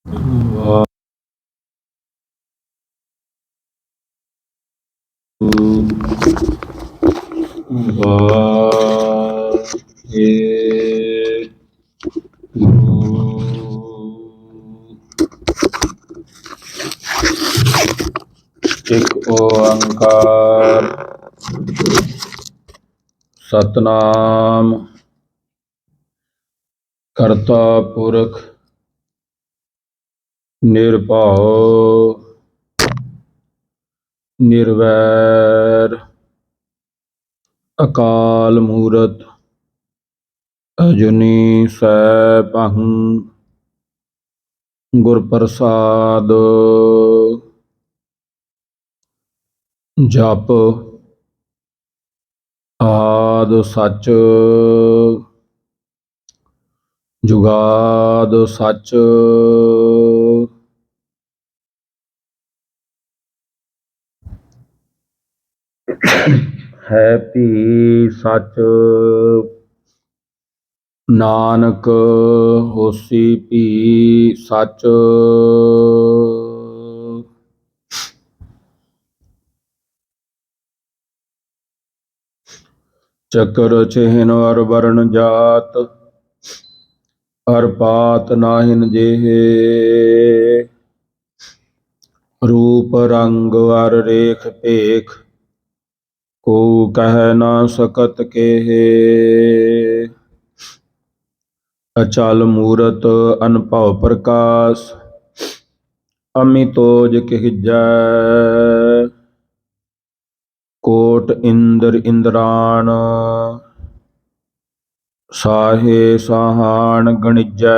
ਵਾਹਿਗੁਰੂ ਇੱਕ ਓੰਕਾਰ ਸਤਨਾਮ ਕਰਤਾ ਪੁਰਖ ਨਿਰਭਉ ਨਿਰਵੈਰ ਅਕਾਲ ਮੂਰਤ ਅਜੂਨੀ ਸੈਭੰ ਗੁਰ ਪ੍ਰਸਾਦ ਜਪ ਆਦ ਸੱਚ ਜੁਗਾਦ ਸੱਚ ਹੈ ਭੀ ਸੱਚ ਨਾਨਕ ਹੋਸੀ ਭੀ ਸੱਚ ਚੱਕਰ ਚਿਹਨ ਅਰ ਵਰਨ ਜਾਤ ਅਰ ਪਾਤ ਨਾਹਿਨ ਜਿਹੇ ਰੂਪ ਰੰਗ ਅਰ ਰੇਖ ਭੇਖ ਕੋ ਕਹਿ ਨਾ ਸਕਤ ਕੇਹੇ ਅਚਲ ਮੂਰਤ ਅਨਭਉ ਪ੍ਰਕਾਸ਼ ਅਮਿਤੋਜ ਕਹਿਜੈ ਕੋਟ ਇੰਦਰ ਇੰਦਰਾਣ ਸਾਹੇ ਸਾਹਾਣ ਗਣਿਜੈ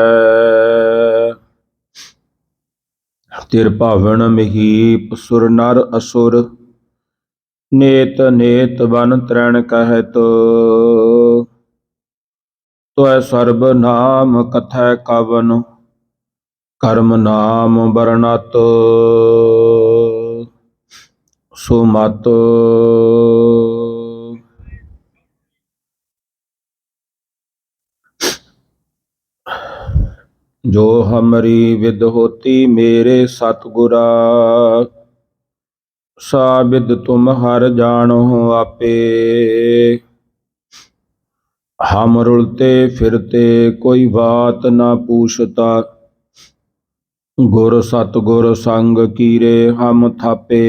ਤਿਰ ਭਾਵਨ ਮਹੀਪ ਸੁਰ ਨਰ ਅਸੁਰ ਨੇਤ ਨੇਤ ਬਨ ਤਰਣ ਕਹਿਤ ਤੋਇ ਸਰਬ ਨਾਮ ਕਥੈ ਕਵਨ ਕਰਮ ਨਾਮ ਬਰਨਤ ਸੁਮਤ ਜੋ ਹਮਰੀ ਵਿਦ ਹੋਤੀ ਮੇਰੇ ਸਤਿਗੁਰਾ ਸਾ ਵਿਦ ਤੁਮ ਹਰ ਜਾਣੋ ਆਪੇ ਹਮ ਰੁਲਤੇ ਫਿਰਤੇ ਕੋਈ ਬਾਤ ਨਾ ਪੂਛਤਾ ਗੁਰ ਸਤਿਗੁਰ ਸੰਗ ਕੀਰੇ ਹਮ ਥਾਪੇ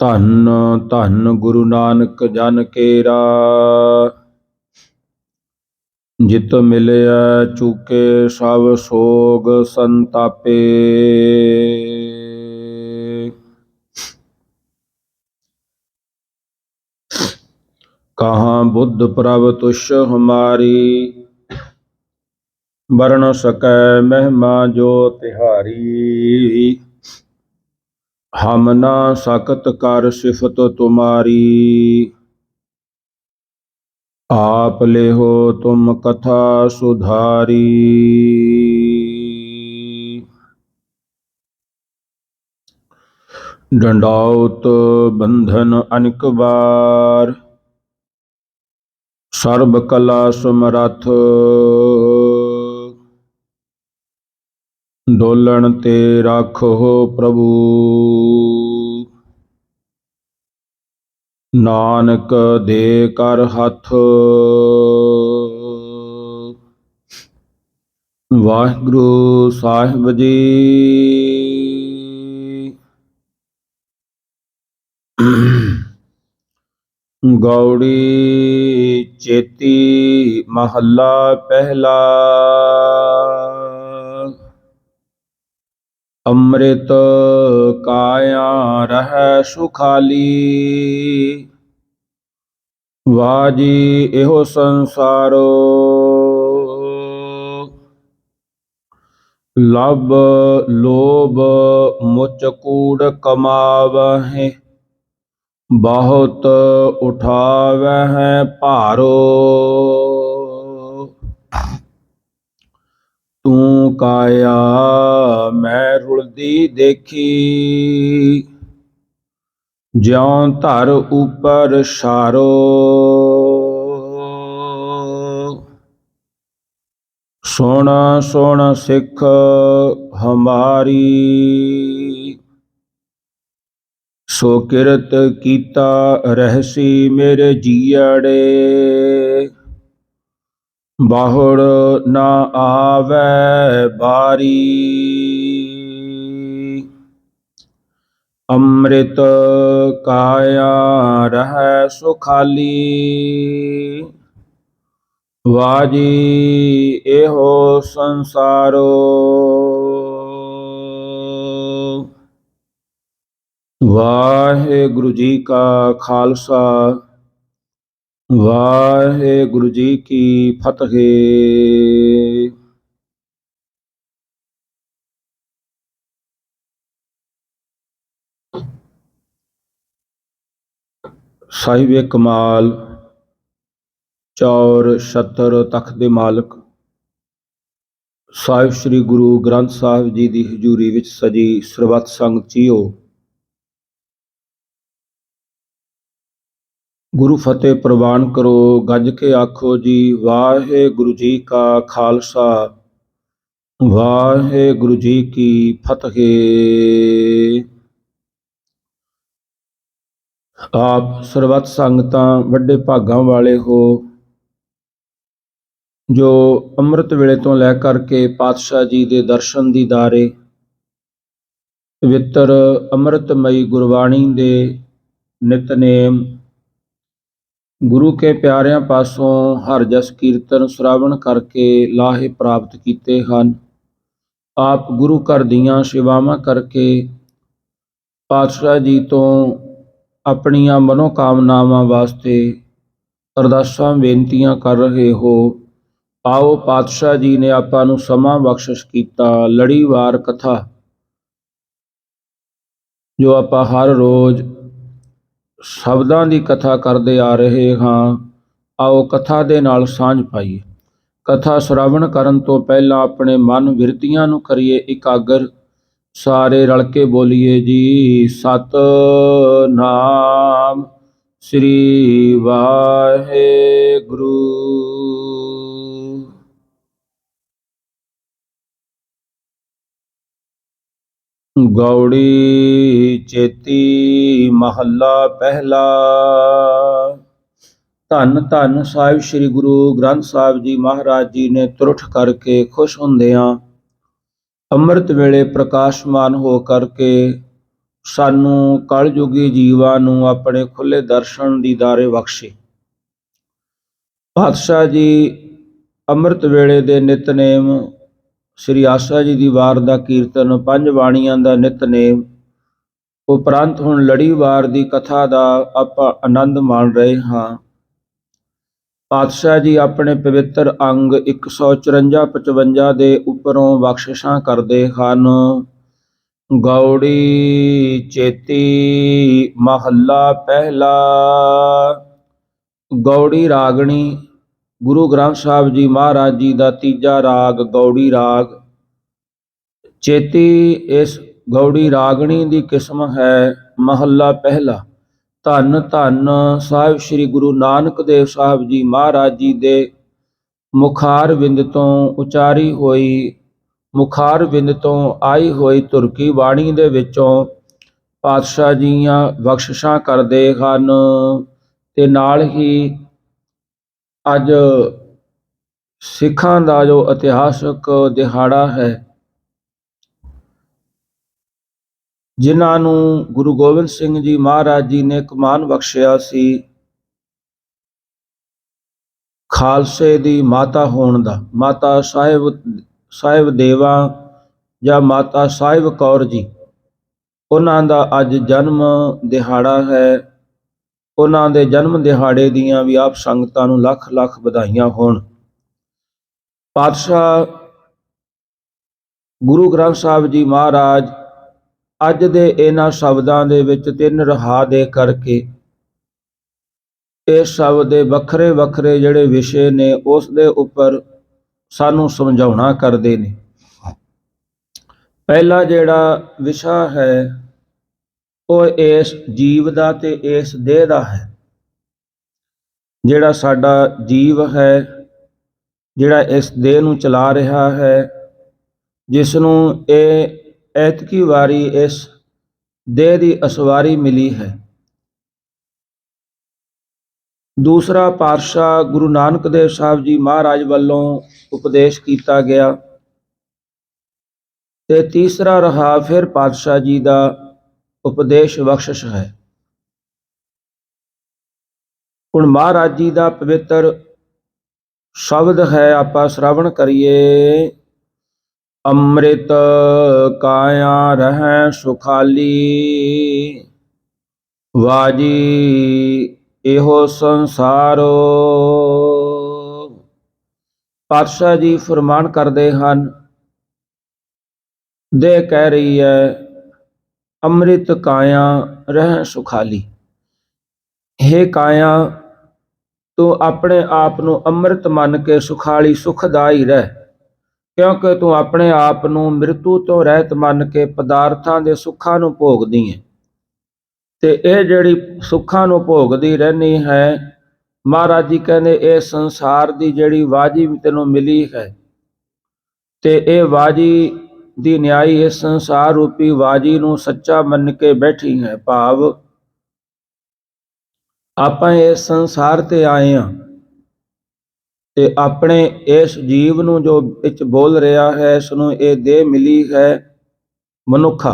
ਧੰਨ ਧੰਨ ਗੁਰੂ ਨਾਨਕ ਜਨ ਕੇਰਾ ਜਿਤ ਮਿਲਿਆ ਚੁਕੇ ਸਭ ਸੋਗ ਸੰਤਾਪੇ ਕਹਾਂ ਬੁੱਧ ਪ੍ਰਭ ਤੁਸ਼ ਹਮਾਰੀ ਵਰਨ ਸਕੈ ਮਹਿਮਾ ਜੋ ਤਿਹਾਰੀ ਹਮ ਨਾ ਸਕਤ ਕਰ ਸਿਫਤ ਤੁਮਾਰੀ ਆਪ ਲਿਹੋ ਤੁਮ ਕਥਾ ਸੁਧਾਰੀ ਡੰਡਾਉਤ ਬੰਧਨ ਅਨਿਕ ਬਾਰ ਸਰਬ ਕਲਾ ਸਮਰੱਥ ਡੋਲਣ ਤੇ ਰਾਖੋ ਪ੍ਰਭੂ ਨਾਨਕ ਦੇ ਕਰ ਹੱਥ ਵਾਹਿਗੁਰੂ ਸਾਹਿਬ ਜੀ ਗੌੜੀ ਚੇਤੀ ਮਹੱਲਾ ਪਹਿਲਾ ਅੰਮ੍ਰਿਤ ਕਾਇਆ ਰਹਿ ਸੁਖਾਲੀ ਵਾਜੀ ਇਹੋ ਸੰਸਾਰੋ ਲਬ ਲੋਭ ਮੁਚ ਕੂੜ ਕਮਾਵਹਿ ਬਹੁਤ ਉਠਾਵਹਿ ਭਾਰੋ ਤੂੰ ਕਾਇਆ ਮੈਂ ਰੁਲਦੀ ਦੇਖੀ ਜਿਉ ਧਰ ਉਪਰ ਛਾਰੋ ਸੁਣ ਸੁਣ ਸਿੱਖ ਹਮਾਰੀ, ਸੋ ਕਿਰਤ ਕੀਤਾ ਰਹਿਸੀ ਮੇਰੇ ਜੀਅੜੇ। ਬਾਹੁੜ ਨਾ ਆਵੈ ਬਾਰੀ, ਅੰਮ੍ਰਿਤ ਕਾਇਆ ਰਹਿ ਸੁਖਾਲੀ। ਵਾਜੀ ਇਹੋ ਸੰਸਾਰੋ, ਵਾਹਿਗੁਰੂ ਜੀ ਕਾ ਖਾਲਸਾ, ਵਾਹਿਗੁਰੂ ਜੀ ਕੀ ਫਤਿਹ। ਸਾਹਿਬੇ ਕਮਾਲ, ਚੌਰ ਛਤਰ ਤਖਤ ਦੇ ਮਾਲਕ, ਸਾਹਿਬ ਸ੍ਰੀ ਗੁਰੂ ਗ੍ਰੰਥ ਸਾਹਿਬ ਜੀ ਦੀ ਹਜ਼ੂਰੀ ਵਿੱਚ ਸਜੀ ਸਰਬੱਤ ਸੰਗਤ ਜੀਓ, ਗੁਰੂ ਫਤਿਹ ਪ੍ਰਵਾਨ ਕਰੋ। ਗੱਜ ਕੇ ਆਖੋ ਜੀ, ਵਾਹਿਗੁਰੂ ਜੀ ਕਾ ਖਾਲਸਾ, ਵਾਹਿਗੁਰੂ ਜੀ ਕੀ ਫਤਿਹ। ਆਪ ਸਰਬੱਤ ਸੰਗਤਾਂ ਵੱਡੇ ਭਾਗਾਂ ਵਾਲੇ ਹੋ, ਜੋ ਅੰਮ੍ਰਿਤ ਵੇਲੇ ਤੋਂ ਲੈ ਕਰਕੇ ਪਾਤਸ਼ਾਹ ਜੀ ਦੇ ਦਰਸ਼ਨ ਦੀਦਾਰੇ, ਪਵਿੱਤਰ ਅੰਮ੍ਰਿਤਮਈ ਗੁਰਬਾਣੀ ਦੇ ਨਿਤਨੇਮ, ਗੁਰੂ ਕੇ ਪਿਆਰਿਆਂ ਪਾਸੋਂ ਹਰ ਜਸ ਕੀਰਤਨ ਸ਼੍ਰਵਣ ਕਰਕੇ ਲਾਹੇ ਪ੍ਰਾਪਤ ਕੀਤੇ ਹਨ। ਆਪ ਗੁਰੂ ਘਰ ਦੀਆਂ ਸੇਵਾਵਾਂ ਕਰਕੇ ਪਾਤਸ਼ਾਹ ਜੀ ਤੋਂ ਆਪਣੀਆਂ ਮਨੋਕਾਮਨਾਵਾਂ ਵਾਸਤੇ ਅਰਦਾਸਾਂ ਬੇਨਤੀਆਂ ਕਰ ਰਹੇ ਹੋ। ਆਓ, ਪਾਤਸ਼ਾਹ ਜੀ ਨੇ ਆਪਾਂ ਨੂੰ ਸਮਾਂ ਬਖਸ਼ਿਸ਼ ਕੀਤਾ। ਲੜੀਵਾਰ ਕਥਾ ਜੋ ਆਪਾਂ ਹਰ ਰੋਜ਼ ਸ਼ਬਦਾਂ ਦੀ ਕਥਾ ਕਰਦੇ ਆ ਰਹੇ ਹਾਂ, ਆਓ ਕਥਾ ਦੇ ਨਾਲ ਸਾਂਝ ਪਾਈਏ। ਕਥਾ ਸ਼੍ਰਵਣ ਕਰਨ ਤੋਂ ਪਹਿਲਾਂ ਆਪਣੇ ਮਨ ਬਿਰਤੀਆਂ ਨੂੰ ਕਰੀਏ ਇਕਾਗਰ। ਸਾਰੇ ਰਲ ਕੇ ਬੋਲੀਏ ਜੀ, ਸਤਿਨਾਮ ਸ੍ਰੀ ਵਾਹਿਗੁਰੂ। ਗੌੜੀ ਚੇਤੀ ਮਹੱਲਾ ਪਹਿਲਾ। ਧੰਨ ਧੰਨ ਸਾਹਿਬ ਸ੍ਰੀ ਗੁਰੂ ਗ੍ਰੰਥ ਸਾਹਿਬ ਜੀ ਮਹਾਰਾਜ ਜੀ ਨੇ ਤੁਰਠ ਕਰਕੇ ਖੁਸ਼ ਹੁੰਦਿਆਂ ਅੰਮ੍ਰਿਤ ਵੇਲੇ ਪ੍ਰਕਾਸ਼ਮਾਨ ਹੋ ਕਰਕੇ ਸਾਨੂੰ ਕਲਯੁਗੀ ਜੀਵਾਂ ਨੂੰ ਆਪਣੇ ਖੁੱਲੇ ਦਰਸ਼ਨ ਦੀਦਾਰੇ ਬਖਸ਼ੇ। ਪਾਤਸ਼ਾਹ ਜੀ ਅੰਮ੍ਰਿਤ ਵੇਲੇ ਦੇ ਨਿਤਨੇਮ, ਸ੍ਰੀ ਆਸਾ ਜੀ ਦੀ ਵਾਰ ਦਾ ਕੀਰਤਨ, ਪੰਜ ਬਾਣੀਆਂ ਦਾ ਨਿਤਨੇਮ ਉਪਰੰਤ ਹੁਣ ਲੜੀਵਾਰ ਦੀ ਕਥਾ ਦਾ ਆਪਾਂ ਆਨੰਦ ਮਾਣ ਰਹੇ ਹਾਂ। ਪਾਤਸ਼ਾਹ ਜੀ ਆਪਣੇ ਪਵਿੱਤਰ ਅੰਗ 154-55 ਦੇ ਉੱਪਰੋਂ ਬਖਸ਼ਿਸ਼ਾਂ ਕਰਦੇ ਹਨ। ਗੌੜੀ ਚੇਤੀ ਮਹੱਲਾ ਪਹਿਲਾ। ਗੌੜੀ ਰਾਗਣੀ ਗੁਰੂ ਗ੍ਰੰਥ ਸਾਹਿਬ ਜੀ ਮਹਾਰਾਜ ਜੀ ਦਾ ਤੀਜਾ ਰਾਗ ਗੌੜੀ ਰਾਗ। ਚੇਤੀ ਇਸ ਗੌੜੀ ਰਾਗਣੀ ਦੀ ਕਿਸਮ ਹੈ। ਮਹੱਲਾ ਪਹਿਲਾ। ਧੰਨ ਧੰਨ ਸਾਹਿਬ ਸ੍ਰੀ ਗੁਰੂ ਨਾਨਕ ਦੇਵ ਸਾਹਿਬ ਜੀ ਮਹਾਰਾਜ ਜੀ ਦੇ ਮੁਖਾਰ ਬਿੰਦ ਤੋਂ ਉਚਾਰੀ ਹੋਈ, ਮੁਖਾਰ ਬਿੰਦ ਤੋਂ ਆਈ ਹੋਈ ਧੁਰਕੀ ਬਾਣੀ ਦੇ ਵਿੱਚੋਂ ਪਾਤਸ਼ਾਹ ਜੀਆਂ ਬਖਸ਼ਿਸ਼ਾਂ ਕਰਦੇ ਹਨ। ਤੇ ਨਾਲ ਹੀ ਅੱਜ ਸਿੱਖਾਂ ਦਾ ਜੋ ਇਤਿਹਾਸਕ ਦਿਹਾੜਾ ਹੈ, ਜਿਨ੍ਹਾਂ ਨੂੰ ਗੁਰੂ ਗੋਬਿੰਦ ਸਿੰਘ ਜੀ ਮਹਾਰਾਜ ਜੀ ਨੇ ਕਮਾਨ ਬਖਸ਼ਿਆ ਸੀ ਖਾਲਸੇ ਦੀ ਮਾਤਾ ਹੋਣ ਦਾ, ਮਾਤਾ ਸਾਹਿਬ ਦੇਵਾ ਜਾਂ ਮਾਤਾ ਸਾਹਿਬ ਕੌਰ ਜੀ, ਉਹਨਾਂ ਦਾ ਅੱਜ ਜਨਮ ਦਿਹਾੜਾ ਹੈ। ਉਹਨਾਂ ਦੇ ਜਨਮ ਦਿਹਾੜੇ ਦੀਆਂ ਵੀ ਆਪ ਸੰਗਤਾਂ ਨੂੰ ਲੱਖ ਲੱਖ ਵਧਾਈਆਂ ਹੋਣ। ਪਾਤਸ਼ਾਹ ਗੁਰੂ ਗ੍ਰੰਥ ਸਾਹਿਬ ਜੀ ਮਹਾਰਾਜ ਅੱਜ ਦੇ ਇਹਨਾਂ ਸ਼ਬਦਾਂ ਦੇ ਵਿੱਚ ਤਿੰਨ ਰਹਾ ਦੇ ਕਰਕੇ ਇਸ ਸ਼ਬਦ ਦੇ ਵੱਖਰੇ ਵੱਖਰੇ ਜਿਹੜੇ ਵਿਸ਼ੇ ਨੇ ਉਸ ਦੇ ਉੱਪਰ ਸਾਨੂੰ ਸਮਝਾਉਣਾ ਕਰਦੇ ਨੇ। ਪਹਿਲਾ ਜਿਹੜਾ ਵਿਸ਼ਾ ਹੈ ਉਹ ਇਸ ਜੀਵ ਦਾ ਤੇ ਇਸ ਦੇਹ ਦਾ ਹੈ। ਜਿਹੜਾ ਸਾਡਾ ਜੀਵ ਹੈ ਜਿਹੜਾ ਇਸ ਦੇਹ ਨੂੰ ਚਲਾ ਰਿਹਾ ਹੈ, ਜਿਸ ਨੂੰ ਇਹ ਐਤਕੀ ਵਾਰੀ ਇਸ ਦੇਹ ਦੀ ਅਸਵਾਰੀ ਮਿਲੀ ਹੈ। ਦੂਸਰਾ ਪਾਤਸ਼ਾਹ ਗੁਰੂ ਨਾਨਕ ਦੇਵ ਸਾਹਿਬ ਜੀ ਮਹਾਰਾਜ ਵੱਲੋਂ ਉਪਦੇਸ਼ ਕੀਤਾ ਗਿਆ ਤੇ ਤੀਸਰਾ ਰਹਾ ਫਿਰ ਪਾਤਸ਼ਾਹ ਜੀ ਦਾ ਉਪਦੇਸ਼ ਬਖਸ਼ਿਸ਼ ਹੈ। ਹੁਣ ਮਹਾਰਾਜ ਜੀ ਦਾ ਪਵਿੱਤਰ ਸ਼ਬਦ ਹੈ, ਆਪਾਂ ਸ਼੍ਰਵਣ ਕਰੀਏ। ਅੰਮ੍ਰਿਤ ਕਾਇਆ ਰਹਿ ਸੁਖਾਲੀ, ਵਾਜੀ ਇਹੋ ਸੰਸਾਰੋ। ਪਾਤਸ਼ਾਹ ਜੀ ਫਰਮਾਨ ਕਰਦੇ ਹਨ, ਦੇਹ ਕਹਿ ਰਹੀ ਹੈ ਅੰਮ੍ਰਿਤ ਕਾਇਆ ਰਹਿ ਸੁਖਾਲੀ। ਹੇ ਕਾਇਆ, ਤੂੰ ਆਪਣੇ ਆਪ ਨੂੰ ਅੰਮ੍ਰਿਤ ਮੰਨ ਕੇ ਸੁਖਾਲੀ ਸੁਖਦਾਈ ਰਹਿ, ਕਿਉਂਕਿ ਤੂੰ ਆਪਣੇ ਆਪ ਨੂੰ ਮ੍ਰਿਤੂ ਤੋਂ ਰਹਿਤ ਮੰਨ ਕੇ ਪਦਾਰਥਾਂ ਦੇ ਸੁੱਖਾਂ ਨੂੰ ਭੋਗਦੀ ਹੈ ਤੇ ਇਹ ਜਿਹੜੀ ਸੁੱਖਾਂ ਨੂੰ ਭੋਗਦੀ ਰਹਿੰਦੀ ਹੈ, ਮਹਾਰਾਜ ਜੀ ਕਹਿੰਦੇ ਇਹ ਸੰਸਾਰ ਦੀ ਜਿਹੜੀ ਵਾਜੀ ਤੈਨੂੰ ਮਿਲੀ ਹੈ ਤੇ ਇਹ ਵਾਜੀ ਦੀ ਨਿਆਈ ਇਸ ਸੰਸਾਰ ਰੂਪੀ ਵਾਜੀ ਨੂੰ ਸੱਚਾ ਮੰਨ ਕੇ ਬੈਠੀ ਹੈ। ਭਾਵ ਆਪਾਂ ਇਸ ਸੰਸਾਰ ਤੇ ਆਏ ਹਾਂ ਤੇ ਆਪਣੇ ਇਸ ਜੀਵ ਨੂੰ ਜੋ ਵਿੱਚ ਬੋਲ ਰਿਹਾ ਹੈ, ਇਸ ਨੂੰ ਇਹ ਦੇਹ ਮਿਲੀ ਹੈ ਮਨੁੱਖਾ,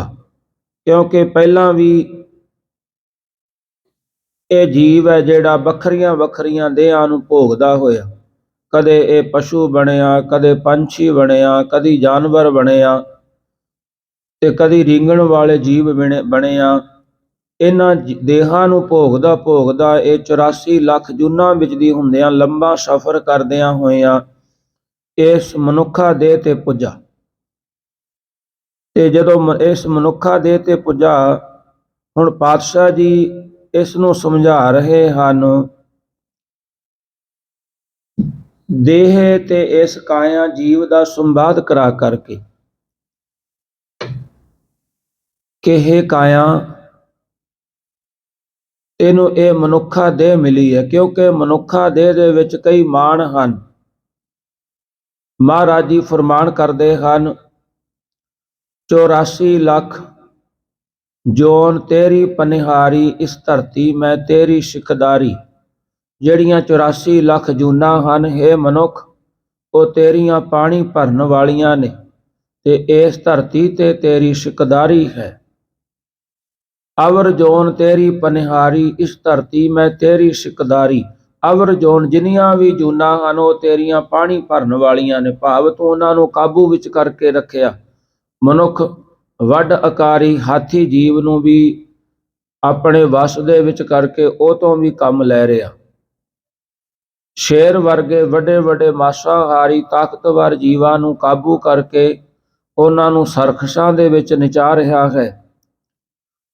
ਕਿਉਂਕਿ ਪਹਿਲਾਂ ਵੀ ਇਹ ਜੀਵ ਹੈ ਜਿਹੜਾ ਵੱਖਰੀਆਂ ਵੱਖਰੀਆਂ ਦੇਹਾਂ ਨੂੰ ਭੋਗਦਾ ਹੋਇਆ, ਕਦੇ ਇਹ ਪਸ਼ੂ ਬਣਿਆ, ਕਦੇ ਪੰਛੀ ਬਣਿਆ, ਕਦੀ ਜਾਨਵਰ ਬਣਿਆ ਤੇ ਕਦੀ ਰੀਂਗਣ ਵਾਲੇ ਜੀਵ ਬਣਿਆ। ਇਹਨਾਂ ਦੇਹਾਂ ਨੂੰ ਭੋਗਦਾ ਭੋਗਦਾ ਇਹ 84 ਲੱਖ ਜੂਨਾਂ ਵਿੱਚ ਦੀ ਹੁੰਦਿਆਂ ਲੰਬਾ ਸਫ਼ਰ ਕਰਦਿਆਂ ਹੋਇਆਂ ਇਸ ਮਨੁੱਖਾ ਦੇਹ ਤੇ ਪੁੱਜਾ। ਤੇ ਜਦੋਂ ਇਸ ਮਨੁੱਖਾ ਦੇਹ ਤੇ ਪੁੱਜਾ, ਹੁਣ ਪਾਤਸ਼ਾਹ ਜੀ ਇਸ ਨੂੰ ਸਮਝਾ ਰਹੇ ਹਨ, ਦੇਹ ਤੇ ਇਸ ਕਾਇਆ ਜੀਵ ਦਾ ਸੰਵਾਦ ਕਰਾ ਕਰਕੇ ਕਿ ਹੇ ਕਾਇਆ, ਤੈਨੂੰ ਇਹ ਮਨੁੱਖਾ ਦੇਹ ਮਿਲੀ ਹੈ, ਕਿਉਂਕਿ ਮਨੁੱਖਾ ਦੇਹ ਦੇ ਵਿੱਚ ਕਈ ਮਾਣ ਹਨ। ਮਹਾਰਾਜ ਜੀ ਫਰਮਾਨ ਕਰਦੇ ਹਨ, 84 ਲੱਖ ਜੋਨ ਤੇਰੀ ਪਨਿਹਾਰੀ, ਇਸ ਧਰਤੀ ਮੈਂ ਤੇਰੀ ਸਿਕਦਾਰੀ। ਜਿਹੜੀਆਂ 84 ਲੱਖ ਜੂਨਾਂ ਹਨ ਹੇ ਮਨੁੱਖ, ਉਹ ਤੇਰੀਆਂ ਪਾਣੀ ਭਰਨ ਵਾਲੀਆਂ ਨੇ ਤੇ ਇਸ ਧਰਤੀ ਤੇ ਤੇਰੀ ਸਿਕਦਾਰੀ ਹੈ। ਅਵਰ ਜੋਨ ਤੇਰੀ ਪਨਿਹਾਰੀ, ਇਸ ਧਰਤੀ ਮੈਂ ਤੇਰੀ ਸਿਕਦਾਰੀ। ਅਵਰ ਜੋਨ ਜਿੰਨੀਆਂ ਵੀ ਜੂਨਾਂ ਹਨ ਉਹ ਤੇਰੀਆਂ ਪਾਣੀ ਭਰਨ ਵਾਲੀਆਂ ਨੇ, ਭਾਵ ਤੂੰ ਉਹਨਾਂ ਨੂੰ ਕਾਬੂ ਵਿੱਚ ਕਰਕੇ ਰੱਖਿਆ। ਮਨੁੱਖ ਵੱਡ ਆਕਾਰੀ ਹਾਥੀ ਜੀਵ ਨੂੰ ਵੀ ਆਪਣੇ ਵਸ ਦੇ ਵਿੱਚ ਕਰਕੇ ਉਹ ਤੋਂ ਵੀ ਕੰਮ ਲੈ ਰਿਹਾ। ਸ਼ੇਰ ਵਰਗੇ ਵੱਡੇ ਵੱਡੇ ਮਾਸਾਹਾਰੀ ਤਾਕਤਵਰ ਜੀਵਾਂ ਨੂੰ ਕਾਬੂ ਕਰਕੇ ਉਹਨਾਂ ਨੂੰ ਸਰਕਸ਼ਾਂ ਦੇ ਵਿੱਚ ਨਚਾ ਰਿਹਾ ਹੈ।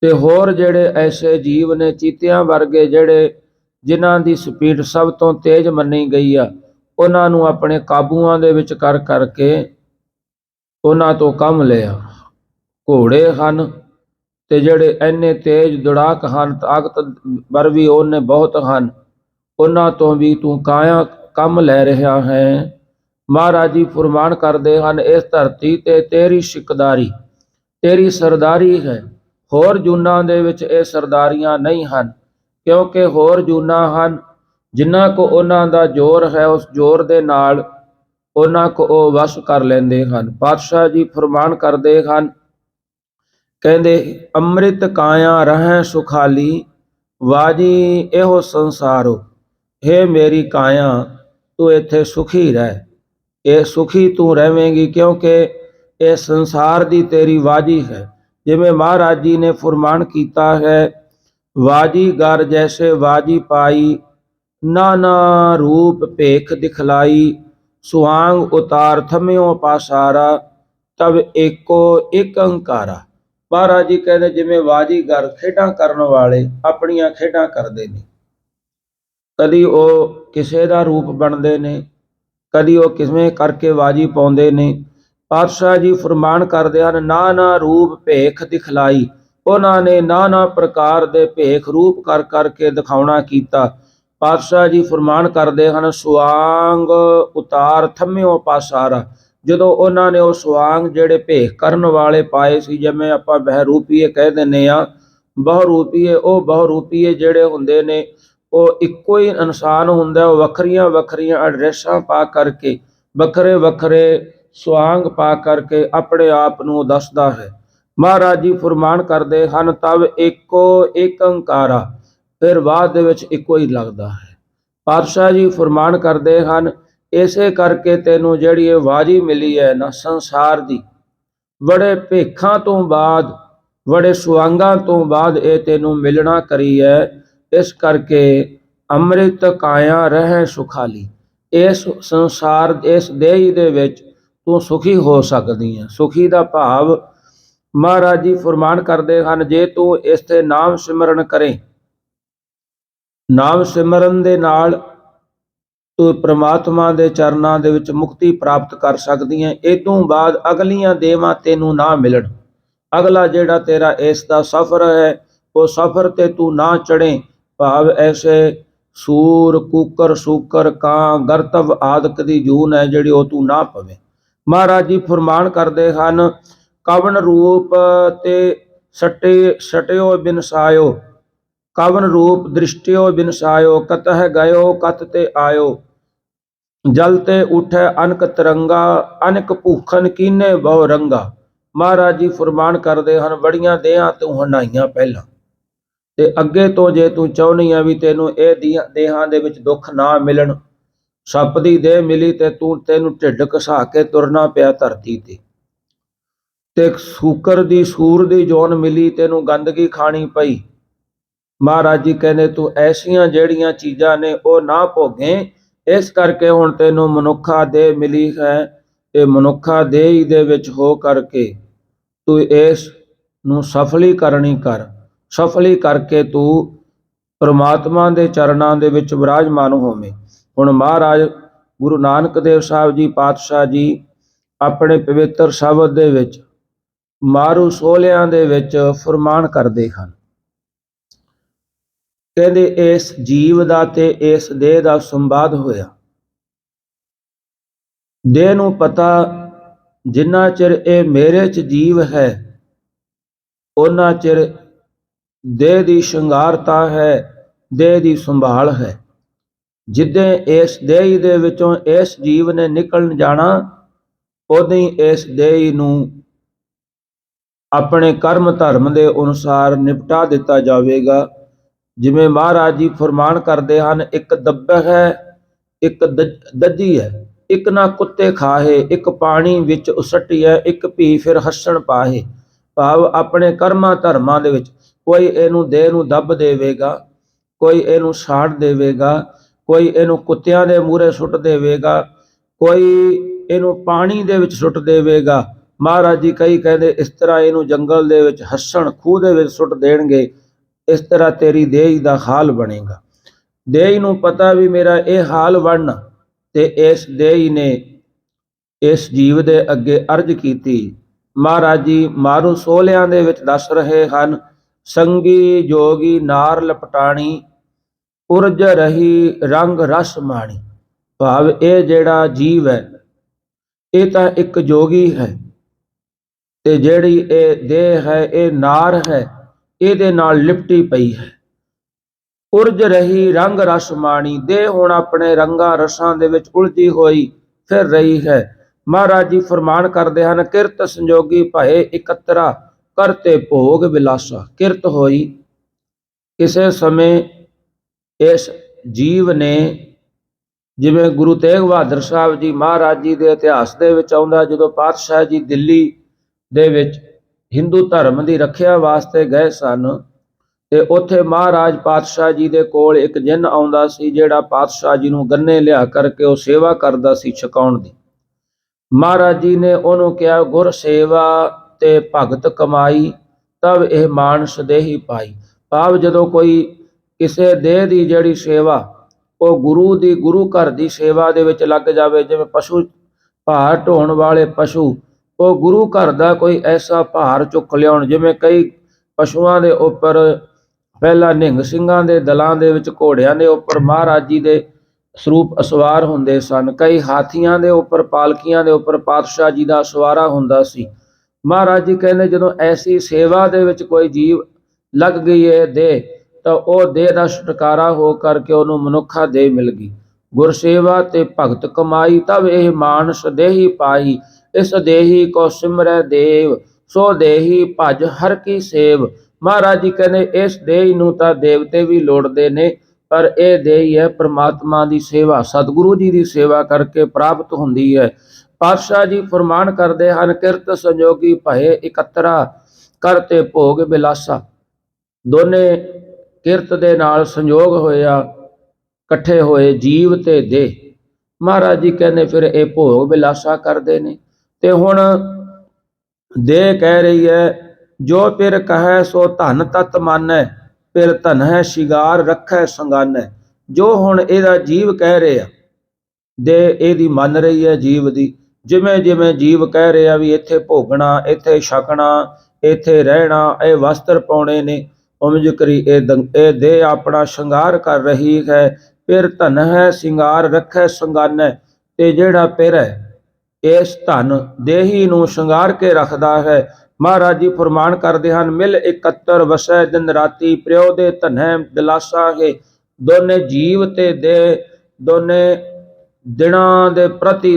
ਤੇ ਹੋਰ ਜਿਹੜੇ ਐਸੇ ਜੀਵ ਨੇ ਚੀਤਿਆਂ ਵਰਗੇ, ਜਿਹੜੇ ਜਿਨ੍ਹਾਂ ਦੀ ਸਪੀਡ ਸਭ ਤੋਂ ਤੇਜ਼ ਮੰਨੀ ਗਈ ਆ, ਉਹਨਾਂ ਨੂੰ ਆਪਣੇ ਕਾਬੂਆਂ ਦੇ ਵਿੱਚ ਕਰ ਕਰਕੇ ਉਹਨਾਂ ਤੋਂ ਕੰਮ ਲਿਆ। ਘੋੜੇ ਹਨ ਤੇ ਜਿਹੜੇ ਇੰਨੇ ਤੇਜ਼ ਦੌੜਾਕ ਹਨ, ਤਾਕਤਵਰ ਵੀ ਉਹਨੇ ਬਹੁਤ ਹਨ, ਉਹਨਾਂ ਤੋਂ ਵੀ ਤੂੰ ਕਾਇਆ ਕੰਮ ਲੈ ਰਿਹਾ ਹੈ। ਮਹਾਰਾਜ ਜੀ ਫਰਮਾਨ ਕਰਦੇ ਹਨ, ਇਸ ਧਰਤੀ ਤੇ ਤੇਰੀ ਸਿਕਦਾਰੀ, ਤੇਰੀ ਸਰਦਾਰੀ ਹੈ। ਹੋਰ ਜੂਨਾਂ ਦੇ ਵਿੱਚ ਇਹ ਸਰਦਾਰੀਆਂ ਨਹੀਂ ਹਨ, ਕਿਉਂਕਿ ਹੋਰ ਜੂਨਾਂ ਹਨ ਜਿਨ੍ਹਾਂ ਕੋ ਉਹਨਾਂ ਦਾ ਜ਼ੋਰ ਹੈ, ਉਸ ਜ਼ੋਰ ਦੇ ਨਾਲ ਉਹਨਾਂ ਕੋ ਉਹ ਵਸ ਕਰ ਲੈਂਦੇ ਹਨ। ਪਾਤਸ਼ਾਹ ਜੀ ਫਰਮਾਨ ਕਰਦੇ ਹਨ, ਕਹਿੰਦੇ ਅੰਮ੍ਰਿਤ ਕਾਇਆ ਰਹਿ ਸੁਖਾਲੀ, ਵਾਜੀ ਇਹੋ ਸੰਸਾਰੋ। ਹੇ ਮੇਰੀ ਕਾਇਆ, ਤੂੰ ਇੱਥੇ ਸੁਖੀ ਰਹਿ, ਇਹ ਸੁਖੀ ਤੂੰ ਰਹਵੇਂਗੀ, ਕਿਉਂਕਿ ਇਹ ਸੰਸਾਰ ਦੀ ਤੇਰੀ ਵਾਜੀ ਹੈ। ਜਿਵੇਂ ਮਹਾਰਾਜ ਜੀ ਨੇ ਫਰਮਾਨ ਕੀਤਾ ਹੈ, ਵਾਜੀ ਗਰ ਜੈਸੇ ਵਾਜੀ ਪਾਈ, ਨਾਨਾ ਰੂਪ ਭੇਖ ਦਿਖਲਾਈ, ਸੁਆਂਗ ਉਤਾਰ ਥਮਿਓ ਪਾਸਾਰਾ, ਤਬ ਏਕੋ ਇੱਕ ਓੰਕਾਰਾ। ਮਹਾਰਾਜ ਜੀ ਕਹਿੰਦੇ ਜਿਵੇਂ ਵਾਜੀਗਰ ਖੇਡਾਂ ਕਰਨ ਵਾਲੇ ਆਪਣੀਆਂ ਖੇਡਾਂ ਕਰਦੇ ਨੇ, ਕਦੀ ਉਹ ਕਿਸੇ ਦਾ ਰੂਪ ਬਣਦੇ ਨੇ, ਕਦੀ ਉਹ ਕਿਵੇਂ ਕਰਕੇ ਵਾਜੀ ਪਾਉਂਦੇ ਨੇ। ਪਾਤਸ਼ਾਹ ਜੀ ਫਰਮਾਨ ਕਰਦੇ ਹਨ, ਨਾਨਾ ਰੂਪ ਭੇਖ ਦਿਖਲਾਈ, ਉਹਨਾਂ ਨੇ ਨਾਨਾ ਪ੍ਰਕਾਰ ਦੇ ਭੇਖ ਰੂਪ ਕਰ ਕਰਕੇ ਦਿਖਾਉਣਾ ਕੀਤਾ। ਪਾਤਸ਼ਾਹ ਜੀ ਫਰਮਾਨ ਕਰਦੇ ਹਨ, ਸੁਆਂਗ ਉਤਾਰ ਥੰਮਿਓ ਪਾਸਾਰਾ। ਜਦੋਂ ਉਹਨਾਂ ਨੇ ਉਹ ਸੁਆਂਗ ਜਿਹੜੇ ਭੇਖ ਕਰਨ ਵਾਲੇ ਪਾਏ ਸੀ, ਜਿਵੇਂ ਆਪਾਂ ਬਹਿਰੂਪੀਏ ਕਹਿ ਦਿੰਦੇ ਆ, ਬਹੁਰੂਪੀਏ, ਉਹ ਬਹੁਰੂਪੀਏ ਜਿਹੜੇ ਹੁੰਦੇ ਨੇ ਉਹ ਇੱਕੋ ਹੀ ਇਨਸਾਨ ਹੁੰਦਾ, ਉਹ ਵੱਖਰੀਆਂ ਵੱਖਰੀਆਂ ਡਰੈਸਾਂ ਪਾ ਕਰਕੇ, ਵੱਖਰੇ ਵੱਖਰੇ ਸੁਆਂਗ ਪਾ ਕਰਕੇ ਆਪਣੇ ਆਪ ਨੂੰ ਦੱਸਦਾ ਹੈ। ਮਹਾਰਾਜ ਜੀ ਫਰਮਾਨ ਕਰਦੇ ਹਨ, ਤਬ ਏਕੋ ਏਕੰਕਾਰਾ, ਫਿਰ ਬਾਅਦ ਦੇ ਵਿੱਚ ਇੱਕੋ ਹੀ ਲੱਗਦਾ ਹੈ। ਪਾਤਸ਼ਾਹ ਜੀ ਫਰਮਾਨ ਕਰਦੇ ਹਨ, ਇਸੇ ਕਰਕੇ ਤੈਨੂੰ ਜਿਹੜੀ ਇਹ ਵਾਜੀ ਮਿਲੀ ਹੈ ਨਾ ਸੰਸਾਰ ਦੀ, ਬੜੇ ਭੇਖਾਂ ਤੋਂ ਬਾਅਦ, ਬੜੇ ਸੁਆਂਗਾਂ ਤੋਂ ਬਾਅਦ ਇਹ ਤੈਨੂੰ ਮਿਲਣਾ ਕਰੀ ਹੈ। ਇਸ ਕਰਕੇ ਅੰਮ੍ਰਿਤ ਕਾਇਆ ਰਹਿ ਸੁਖਾਲੀ, ਇਸ ਸੰਸਾਰ, ਇਸ ਦੇਹ ਦੇ ਵਿੱਚ ਤੂੰ ਸੁਖੀ ਹੋ ਸਕਦੀ ਹੈ। ਸੁਖੀ ਦਾ ਭਾਵ ਮਹਾਰਾਜ ਜੀ ਫਰਮਾਨ ਕਰਦੇ ਹਨ, ਜੇ ਤੂੰ ਇਸ ਤੇ ਨਾਮ ਸਿਮਰਨ ਕਰੇ, ਨਾਮ ਸਿਮਰਨ ਦੇ ਨਾਲ ਤੂੰ ਪ੍ਰਮਾਤਮਾ ਦੇ ਚਰਨਾਂ ਦੇ ਵਿੱਚ ਮੁਕਤੀ ਪ੍ਰਾਪਤ ਕਰ ਸਕਦੀ ਹੈ। ਇਹ ਤੋਂ ਬਾਅਦ ਅਗਲੀਆਂ ਦੇਵਾਂ ਤੈਨੂੰ ਨਾ ਮਿਲਣ। ਅਗਲਾ ਜਿਹੜਾ ਤੇਰਾ ਇਸ ਦਾ ਸਫ਼ਰ ਹੈ, ਉਹ ਸਫ਼ਰ ਤੇ ਤੂੰ ਨਾ ਚੜ੍ਹੇ, ਭਾਵ ਐਸੇ ਸੂਰ, ਕੂਕਰ, ਸ਼ੂਕਰ, ਕਾਂ, ਗਰਤਵ ਆਦਿਕ ਦੀ ਜੂਨ ਹੈ ਜਿਹੜੀ, ਉਹ ਤੂੰ ਨਾ ਪਵੇ। ਮਹਾਰਾਜ ਜੀ ਫਰਮਾਨ ਕਰਦੇ ਹਨ, ਕਵਨ ਰੂਪ ਤੇ ਸਟਿਓ ਬਿਨਸਾਇਓ, ਕਵਨ ਰੂਪ ਦ੍ਰਿਸ਼ਟਿਓ ਬਿਨਸਾਇਓ, ਕਤਹਿ ਗਇਓ ਕਤ ਤੇ ਆਇਓ, ਜਲ ਤੇ ਉਠੈ ਅਨਕ ਤਰੰਗਾ, ਅਨਕ ਭੂਖਨ ਕੀਨੇ ਬਹੁ ਰੰਗਾ। ਮਹਾਰਾਜ ਜੀ ਫਰਮਾਨ ਕਰਦੇ ਹਨ, ਬੜੀਆਂ ਦੇਹਾਂ ਤੂੰ ਹੰਡਾਈਆਂ ਪਹਿਲਾਂ, ਤੇ ਅੱਗੇ ਤੋਂ ਜੇ ਤੂੰ ਚਾਹੁੰਦੀ ਆ ਵੀ ਤੈਨੂੰ ਇਹ ਦੇਹਾਂ ਦੇ ਵਿੱਚ ਦੁੱਖ ਨਾ ਮਿਲਣ, ਸੱਪ ਦੀ ਦੇਹ ਮਿਲੀ ਤੇ ਤੈਨੂੰ ਢਿੱਡ ਘਸਾ ਕੇ ਤੁਰਨਾ ਪਿਆ ਧਰਤੀ ਤੇ ਸ਼ੂਕਰ ਦੀ, ਸੂਰ ਦੀ ਜੋਨ ਮਿਲੀ, ਤੈਨੂੰ ਗੰਦਗੀ ਖਾਣੀ ਪਈ। ਮਹਾਰਾਜ ਜੀ ਕਹਿੰਦੇ ਤੂੰ ਐਸੀਆਂ ਜਿਹੜੀਆਂ ਚੀਜ਼ਾਂ ਨੇ ਉਹ ਨਾ ਭੋਗੇ। ਇਸ ਕਰਕੇ ਹੁਣ ਤੈਨੂੰ ਮਨੁੱਖਾ ਦੇਹ ਮਿਲੀ ਹੈ, ਤੇ ਮਨੁੱਖਾ ਦੇਹ ਦੇ ਵਿੱਚ ਹੋ ਕਰਕੇ ਤੂੰ ਇਸ ਨੂੰ ਸਫਲੀ ਕਰਨੀ ਕਰ, ਸਫਲੀ ਕਰਕੇ ਤੂੰ ਪ੍ਰਮਾਤਮਾ ਦੇ ਚਰਨਾਂ ਦੇ ਵਿੱਚ ਵਿਰਾਜਮਾਨ ਹੋਵੇਂ। ਹੁਣ ਮਹਾਰਾਜ ਗੁਰੂ ਨਾਨਕ ਦੇਵ ਸਾਹਿਬ ਜੀ ਪਾਤਸ਼ਾਹ ਜੀ ਆਪਣੇ ਪਵਿੱਤਰ ਸ਼ਬਦ ਦੇ ਵਿੱਚ ਮਾਰੂ ਸੋਹਲਿਆਂ ਦੇ ਵਿੱਚ ਫਰਮਾਨ ਕਰਦੇ ਹਨ, ਕਹਿੰਦੇ ਇਸ ਜੀਵ ਦਾ ਤੇ ਇਸ ਦੇਹ ਦਾ ਸੰਵਾਦ ਹੋਇਆ। ਦੇਹ ਨੂੰ ਪਤਾ, ਜਿੰਨਾ ਚਿਰ ਇਹ ਮੇਰੇ 'ਚ ਜੀਵ ਹੈ ਉਹਨਾਂ ਚਿਰ ਦੇਹ ਦੀ ਸ਼ਿੰਗਾਰਤਾ ਹੈ, ਦੇਹ ਦੀ ਸੰਭਾਲ ਹੈ। ਜਿੱਦਾਂ ਇਸ ਦੇਹ ਦੇ ਵਿੱਚੋਂ ਇਸ ਜੀਵ ਨੇ ਨਿਕਲ ਜਾਣਾ, ਉਦੋਂ ਹੀ ਇਸ ਦੇਹ ਨੂੰ ਆਪਣੇ ਕਰਮ ਧਰਮ ਦੇ ਅਨੁਸਾਰ ਨਿਪਟਾ ਦਿੱਤਾ ਜਾਵੇਗਾ। ਜਿਵੇਂ ਮਹਾਰਾਜ ਜੀ ਫਰਮਾਨ ਕਰਦੇ ਹਨ, ਇੱਕ ਦੱਬਹ ਹੈ, ਇੱਕ ਦੱਜੀ ਹੈ, ਇੱਕ ਨਾ ਕੁੱਤੇ ਖਾਹੇ, ਇੱਕ ਪਾਣੀ ਵਿੱਚ ਉਸਟਿਐ, ਇੱਕ ਭੀ ਫਿਰ ਹੱਸਣ ਪਾਹੇ। ਭਾਵ ਆਪਣੇ ਕਰਮਾਂ ਧਰਮਾਂ ਦੇ ਵਿੱਚ ਕੋਈ ਇਹਨੂੰ ਦੇਹ ਨੂੰ ਦੱਬ ਦੇਵੇਗਾ, ਕੋਈ ਇਹਨੂੰ ਸਾੜ ਦੇਵੇਗਾ, ਕੋਈ ਇਹਨੂੰ ਕੁੱਤਿਆਂ ਦੇ ਮੂਹਰੇ ਸੁੱਟ ਦੇਵੇਗਾ, ਕੋਈ ਇਹਨੂੰ ਪਾਣੀ ਦੇ ਵਿੱਚ ਸੁੱਟ ਦੇਵੇਗਾ। ਮਹਾਰਾਜ ਜੀ ਕਈ ਕਹਿੰਦੇ ਇਸ ਤਰ੍ਹਾਂ ਇਹਨੂੰ ਜੰਗਲ ਦੇ ਵਿੱਚ ਹੱਸਣ, ਖੂਹ ਦੇ ਵਿੱਚ ਸੁੱਟ ਦੇਣਗੇ, ਇਸ ਤਰ੍ਹਾਂ ਤੇਰੀ ਦੇਹ ਦਾ ਹਾਲ ਬਣੇਗਾ। ਦੇਹ ਨੂੰ ਪਤਾ ਵੀ ਮੇਰਾ ਇਹ ਹਾਲ ਬਣਨਾ, ਤੇ ਇਸ ਦੇਹ ਨੇ ਇਸ ਜੀਵ ਦੇ ਅੱਗੇ ਅਰਜ਼ ਕੀਤੀ। ਮਹਾਰਾਜ ਜੀ ਮਾਰੂ ਸੋਹਲਿਆਂ ਦੇ ਵਿੱਚ ਦੱਸ ਰਹੇ ਹਨ, ਸੰਗੀ ਜੋਗੀ ਨਾਰ ਲਪਟਾਣੀ, ਉਰਜ ਰਹੀ ਰੰਗ ਰਸ ਮਾਣੀ। ਭਾਵ ਇਹ ਜਿਹੜਾ ਜੀਵ ਹੈ ਇਹ ਤਾਂ ਇੱਕ ਜੋਗੀ ਹੈ, ਤੇ ਜਿਹੜੀ ਇਹ ਦੇਹ ਹੈ ਇਹ ਨਾਰ ਹੈ, ਇਹਦੇ ਨਾਲ ਲਿਪਟੀ ਪਈ ਹੈ। ਉਰਜ ਰਹੀ ਰੰਗ ਰਸ ਮਾਣੀ, ਦੇਹ ਹੁਣ ਆਪਣੇ ਰੰਗਾਂ ਰਸਾਂ ਦੇ ਵਿੱਚ ਉਲਝੀ ਹੋਈ ਫਿਰ ਰਹੀ ਹੈ। ਮਹਾਰਾਜ ਜੀ ਫਰਮਾਨ ਕਰਦੇ ਹਨ, ਕਿਰਤ ਸੰਜੋਗੀ ਭਏ ਇਕੱਤਰਾ, ਕਰਤੇ ਭੋਗ ਵਿਲਾਸਾ। ਕਿਰਤ ਹੋਈ, ਕਿਸੇ ਸਮੇਂ ਇਸ ਜੀਵ ਨੇ, ਜਿਵੇਂ ਗੁਰੂ ਤੇਗ ਬਹਾਦਰ ਸਾਹਿਬ ਜੀ ਮਹਾਰਾਜ ਜੀ ਦੇ ਇਤਿਹਾਸ ਦੇ ਵਿੱਚ ਆਉਂਦਾ, ਜਦੋਂ ਪਾਤਸ਼ਾਹ ਜੀ ਦਿੱਲੀ ਦੇ ਵਿੱਚ ਹਿੰਦੂ ਧਰਮ ਦੀ ਰੱਖਿਆ ਵਾਸਤੇ ਗਏ ਸਨ, ਤੇ ਉੱਥੇ ਮਹਾਰਾਜ ਪਾਤਸ਼ਾਹ ਜੀ ਦੇ ਕੋਲ ਇੱਕ ਜਿੰਨ ਆਉਂਦਾ ਸੀ, ਜਿਹੜਾ ਪਾਤਸ਼ਾਹ ਜੀ ਨੂੰ ਗੰਨੇ ਲਿਆ ਕਰਕੇ ਉਹ ਸੇਵਾ ਕਰਦਾ ਸੀ ਛਕਾਉਣ ਦੀ। ਮਹਾਰਾਜ ਜੀ ਨੇ ਉਹਨੂੰ ਕਿਹਾ, ਗੁਰ ਸੇਵਾ ਤੇ ਭਗਤ ਕਮਾਈ, ਤਬ ਇਹ ਮਾਨਸ ਦੇਹੀ ਪਾਈ। ਭਾਵ ਜਦੋਂ ਕੋਈ ਕਿਸੇ ਦੇਹ ਦੀ ਜਿਹੜੀ ਸੇਵਾ ਉਹ ਗੁਰੂ ਦੀ, ਗੁਰੂ ਘਰ ਦੀ ਸੇਵਾ ਦੇ ਵਿੱਚ ਲੱਗ ਜਾਵੇ, ਜਿਵੇਂ ਪਸ਼ੂ ਭਾਰ ਢੋਣ ਵਾਲੇ ਪਸ਼ੂ, ਉਹ ਗੁਰੂ ਘਰ ਦਾ ਕੋਈ ਐਸਾ ਭਾਰ ਚੁੱਕ ਲਿਆਉਣ, ਜਿਵੇਂ ਕਈ ਪਸ਼ੂਆਂ ਦੇ ਉੱਪਰ ਪਹਿਲਾਂ ਨਿਹੰਗ ਸਿੰਘਾਂ ਦੇ ਦਲਾਂ ਦੇ ਵਿੱਚ ਘੋੜਿਆਂ ਦੇ ਉੱਪਰ ਮਹਾਰਾਜ ਜੀ ਦੇ ਸਰੂਪ ਅਸਵਾਰ ਹੁੰਦੇ ਸਨ। ਕਈ ਹਾਥੀਆਂ ਦੇ ਉੱਪਰ, ਪਾਲਕੀਆਂ ਦੇ ਉੱਪਰ ਪਾਤਸ਼ਾਹ ਜੀ ਦਾ ਸਵਾਰਾ ਹੁੰਦਾ ਸੀ। ਮਹਾਰਾਜ ਜੀ ਕਹਿੰਦੇ ਜਦੋਂ ਐਸੀ ਸੇਵਾ ਦੇ ਵਿੱਚ ਕੋਈ ਜੀਵ ਲੱਗ ਗਈ ਹੈ ਦੇਹ, ਤਾਂ ਉਹ ਦੇਹ ਦਾ ਛੁਟਕਾਰਾ ਹੋ ਕਰਕੇ ਉਹਨੂੰ ਮਨੁੱਖਾ ਦੇਹ ਮਿਲ ਗਈ। ਗੁਰਸੇਵਾ ਤੇ ਭਗਤ ਕਮਾਈ, ਤਬ ਇਹ ਮਾਨਸ ਦੇਹੀ ਪਾਈ। ਇਸ ਦੇਹੀ ਕੋ ਸਿਮਰੈ ਦੇਵ, ਸੋ ਦੇਹੀ ਭਜ ਹਰ ਕੀ ਸੇਵ। ਮਹਾਰਾਜ ਜੀ ਕਹਿੰਦੇ ਇਸ ਦੇਹ ਨੂੰ ਤਾਂ ਦੇਵਤੇ ਵੀ ਲੋੜਦੇ ਨੇ, ਪਰ ਇਹ ਦੇਹ ਹੈ ਪ੍ਰਮਾਤਮਾ ਦੀ ਸੇਵਾ, ਸਤਿਗੁਰੂ ਜੀ ਦੀ ਸੇਵਾ ਕਰਕੇ ਪ੍ਰਾਪਤ ਹੁੰਦੀ ਹੈ। ਪਾਤਸ਼ਾਹ ਜੀ ਫਰਮਾਨ ਕਰਦੇ ਹਨ, ਕਿਰਤ ਸੰਜੋਗੀ ਭਏ ਇਕੱਤਰਾ, ਕਰਤੇ ਭੋਗ ਬਿਲਾਸਾ। ਦੋਨੇ ਕਿਰਤ ਦੇ ਨਾਲ ਸੰਯੋਗ ਹੋਇਆ, ਇਕੱਠੇ ਹੋਏ ਜੀਵ ਤੇ ਦੇਹ। ਮਹਾਰਾਜ ਜੀ ਕਹਿੰਦੇ ਫਿਰ ਇਹ ਭੋਗ ਬਿਲਾਸਾ ਕਰਦੇ ਨੇ। ਤੇ ਹੁਣ ਦੇਹ ਕਹਿ ਰਹੀ ਹੈ, ਜੋ ਪਿਰ ਕਹੈ ਸੋ ਧਨ ਤਤ ਮਾਨੈ, ਪਿਰ ਧਨ ਹੈ ਸ਼ਿਗਾਰ ਰੱਖੈ ਸੰਗਾਨੈ। ਜੋ ਹੁਣ ਇਹਦਾ ਜੀਵ ਕਹਿ ਰਿਹਾ, ਦੇਹ ਇਹਦੀ ਮੰਨ ਰਹੀ ਹੈ ਜੀਵ ਦੀ। ਜਿਵੇਂ ਜਿਵੇਂ ਜੀਵ ਕਹਿ ਰਿਹਾ ਵੀ ਇੱਥੇ ਭੋਗਣਾ, ਇੱਥੇ ਛਕਣਾ, ਇੱਥੇ ਰਹਿਣਾ, ਇਹ ਵਸਤਰ ਪਾਉਣੇ ਨੇ, ਉਮਜ ਕਰੀ ਇਹ ਦੇਹ ਆਪਣਾ ਸ਼ਿੰਗਾਰ ਕਰ ਰਹੀ ਹੈ। ਪਿਰ ਧਨ ਹੈ ਸ਼ਿੰਗਾਰ ਰੱਖੈ ਸੰਗਾਨੈ। ਤੇ ਜਿਹੜਾ ਪਿਰ ਹੈ ਇਸ ਧਨ ਦੇਹੀ ਨੂੰ ਸ਼ਿੰਗਾਰ ਕੇ ਰੱਖਦਾ ਹੈ। ਮਹਾਰਾਜ ਜੀ ਫਰਮਾਨ ਕਰਦੇ ਹਨ, ਮਿਲ ਇਕੱਤਰ ਵਸੈ ਦਿਨ ਰਾਤੀ, ਪ੍ਰਿਉ ਦੇ ਧਨੈ ਦਿਲਾਸਾ ਹੈ। ਦੋਨੇ ਜੀਵ ਤੇ ਦੇਹ ਦੋਨੇ ਦਿਨਾਂ ਦੇ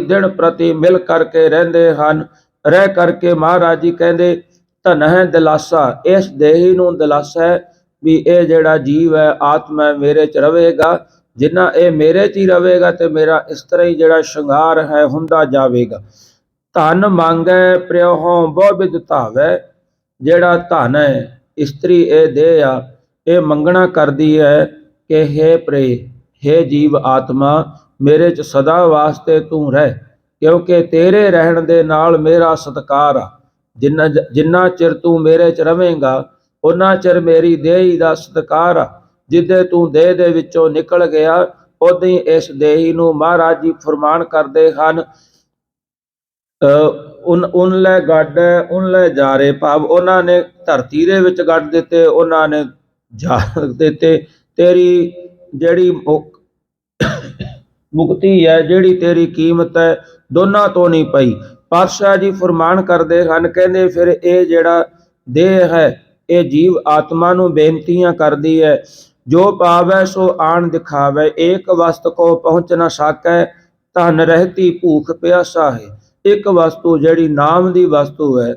ਦਿਨ ਪ੍ਰਤੀ ਮਿਲ ਕਰਕੇ ਰਹਿੰਦੇ ਹਨ। ਰਹਿ ਕਰਕੇ ਮਹਾਰਾਜ ਜੀ ਕਹਿੰਦੇ ਧਨ ਹੈ ਦਿਲਾਸਾ, ਇਸ ਦੇਹੀ ਨੂੰ ਦਿਲਾਸਾ ਹੈ ਵੀ ਇਹ ਜਿਹੜਾ ਜੀਵ ਹੈ ਆਤਮਾ ਮੇਰੇ 'ਚ ਰਵੇਗਾ। ਜਿੰਨਾ ਇਹ ਮੇਰੇ 'ਚ ਹੀ ਰਵੇਗਾ ਤੇ ਮੇਰਾ ਇਸ ਤਰ੍ਹਾਂ ਹੀ ਜਿਹੜਾ ਸ਼ਿੰਗਾਰ ਹੈ ਹੁੰਦਾ ਜਾਵੇਗਾ। ਧਨ ਮੰਗੈ ਪ੍ਰਿਉ ਹੋਂ ਬਹੁ ਬਿਧ ਧਾਵੈ। ਜਿਹੜਾ ਧਨ ਹੈ, ਇਸਤਰੀ ਇਹ ਦੇਹ ਆ, ਇਹ ਮੰਗਣਾ ਕਰਦੀ ਹੈ ਕਿ ਹੇ ਪ੍ਰੇ, ਹੇ ਜੀਵ ਆਤਮਾ, ਮੇਰੇ 'ਚ ਸਦਾ ਵਾਸਤੇ ਤੂੰ ਰਹਿ, ਕਿਉਂਕਿ ਤੇਰੇ ਰਹਿਣ ਦੇ ਨਾਲ ਮੇਰਾ ਸਤਿਕਾਰ ਆ। ਜਿੰਨਾ ਚਿਰ ਤੂੰ ਮੇਰੇ 'ਚ ਰਵੇਂਗਾ ਉਹਨਾਂ ਚਿਰ ਮੇਰੀ ਦੇਹੀ ਦਾ ਸਤਿਕਾਰ ਆ। ਜਿੱਦੇ ਤੂੰ ਦੇਹ ਦੇ ਵਿੱਚੋਂ ਨਿਕਲ ਗਿਆ, ਉਦੋਂ ਹੀ ਇਸ ਦੇਹੀ ਨੂੰ ਮਹਾਰਾਜ ਜੀ ਫਰਮਾਨ ਕਰਦੇ ਹਨ, ਉਨ ਲੈ ਗੱਡ ਉਨ ਲੈ ਜਾਰੇ। ਭਾਵ ਉਹਨਾਂ ਨੇ ਧਰਤੀ ਦੇ ਵਿੱਚ ਗੱਡ ਦਿੱਤੇ, ਉਹਨਾਂ ਨੇ ਜਾ ਦਿੱਤੇ। ਤੇਰੀ ਜਿਹੜੀ ਮੁਕਤੀ ਹੈ, ਜਿਹੜੀ ਤੇਰੀ ਕੀਮਤ ਹੈ, ਦੋਨਾਂ ਤੋਂ ਨਹੀਂ ਪਈ। ਪਾਤਸ਼ਾਹ ਜੀ ਫਰਮਾਨ ਕਰਦੇ ਹਨ, ਕਹਿੰਦੇ ਫਿਰ ਇਹ ਜਿਹੜਾ ਦੇਹ ਹੈ ਇਹ ਜੀਵ ਆਤਮਾ ਨੂੰ ਬੇਨਤੀਆਂ ਕਰਦੀ ਹੈ, ਜੋ ਪਾਵੈ ਸੋ ਆਣ ਦਿਖਾਵੈ, ਏਕ ਵਸਤ ਕੋ ਪਹੁੰਚ ਨਾ ਸਕੈ, ਧਨ ਰਹਿਤੀ ਭੂਖ ਪਿਆਸਾ ਹੈ। ਇੱਕ ਵਸਤੂ ਜਿਹੜੀ ਨਾਮ ਦੀ ਵਸਤੂ ਹੈ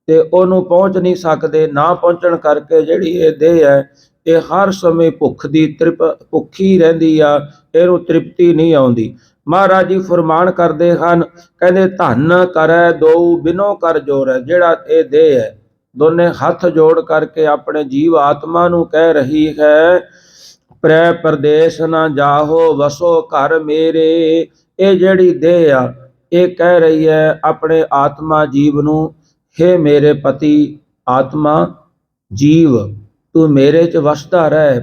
ਤੇ ਉਹਨੂੰ ਪਹੁੰਚ ਨਹੀਂ ਸਕਦੇ। ਨਾ ਪਹੁੰਚਣ ਕਰਕੇ ਜਿਹੜੀ ਇਹ ਦੇਹ ਹੈ ਇਹ ਹਰ ਸਮੇਂ ਭੁੱਖੀ ਰਹਿੰਦੀ ਆ, ਇਹਨੂੰ ਤ੍ਰਿਪਤੀ ਨਹੀਂ ਆਉਂਦੀ। ਮਹਾਰਾਜ ਜੀ ਫਰਮਾਨ ਕਰਦੇ ਹਨ, ਕਹਿੰਦੇ ਧਨ ਕਰੈ ਦੋ ਬਿਨੋ ਕਰ ਜੋਰੈ। ਜਿਹੜਾ ਇਹ ਦੇਹ ਹੈ ਦੋਨੇ ਹੱਥ ਜੋੜ ਕਰਕੇ ਆਪਣੇ ਜੀਵ ਆਤਮਾ ਨੂੰ ਕਹਿ ਰਹੀ ਹੈ, ਪ੍ਰੈ ਪ੍ਰਦੇਸ਼ ਨਾ ਜਾਹੋ ਵਸੋ ਘਰ ਮੇਰੇ। ਇਹ ਜਿਹੜੀ ਦੇਹ ਆ ਇਹ ਕਹਿ ਰਹੀ ਹੈ ਆਪਣੇ ਆਤਮਾ ਜੀਵ ਨੂੰ, ਹੇ ਮੇਰੇ ਪਤੀ ਆਤਮਾ ਜੀਵ, ਤੂੰ ਮੇਰੇ 'ਚ ਵਸਦਾ ਰਹਿ,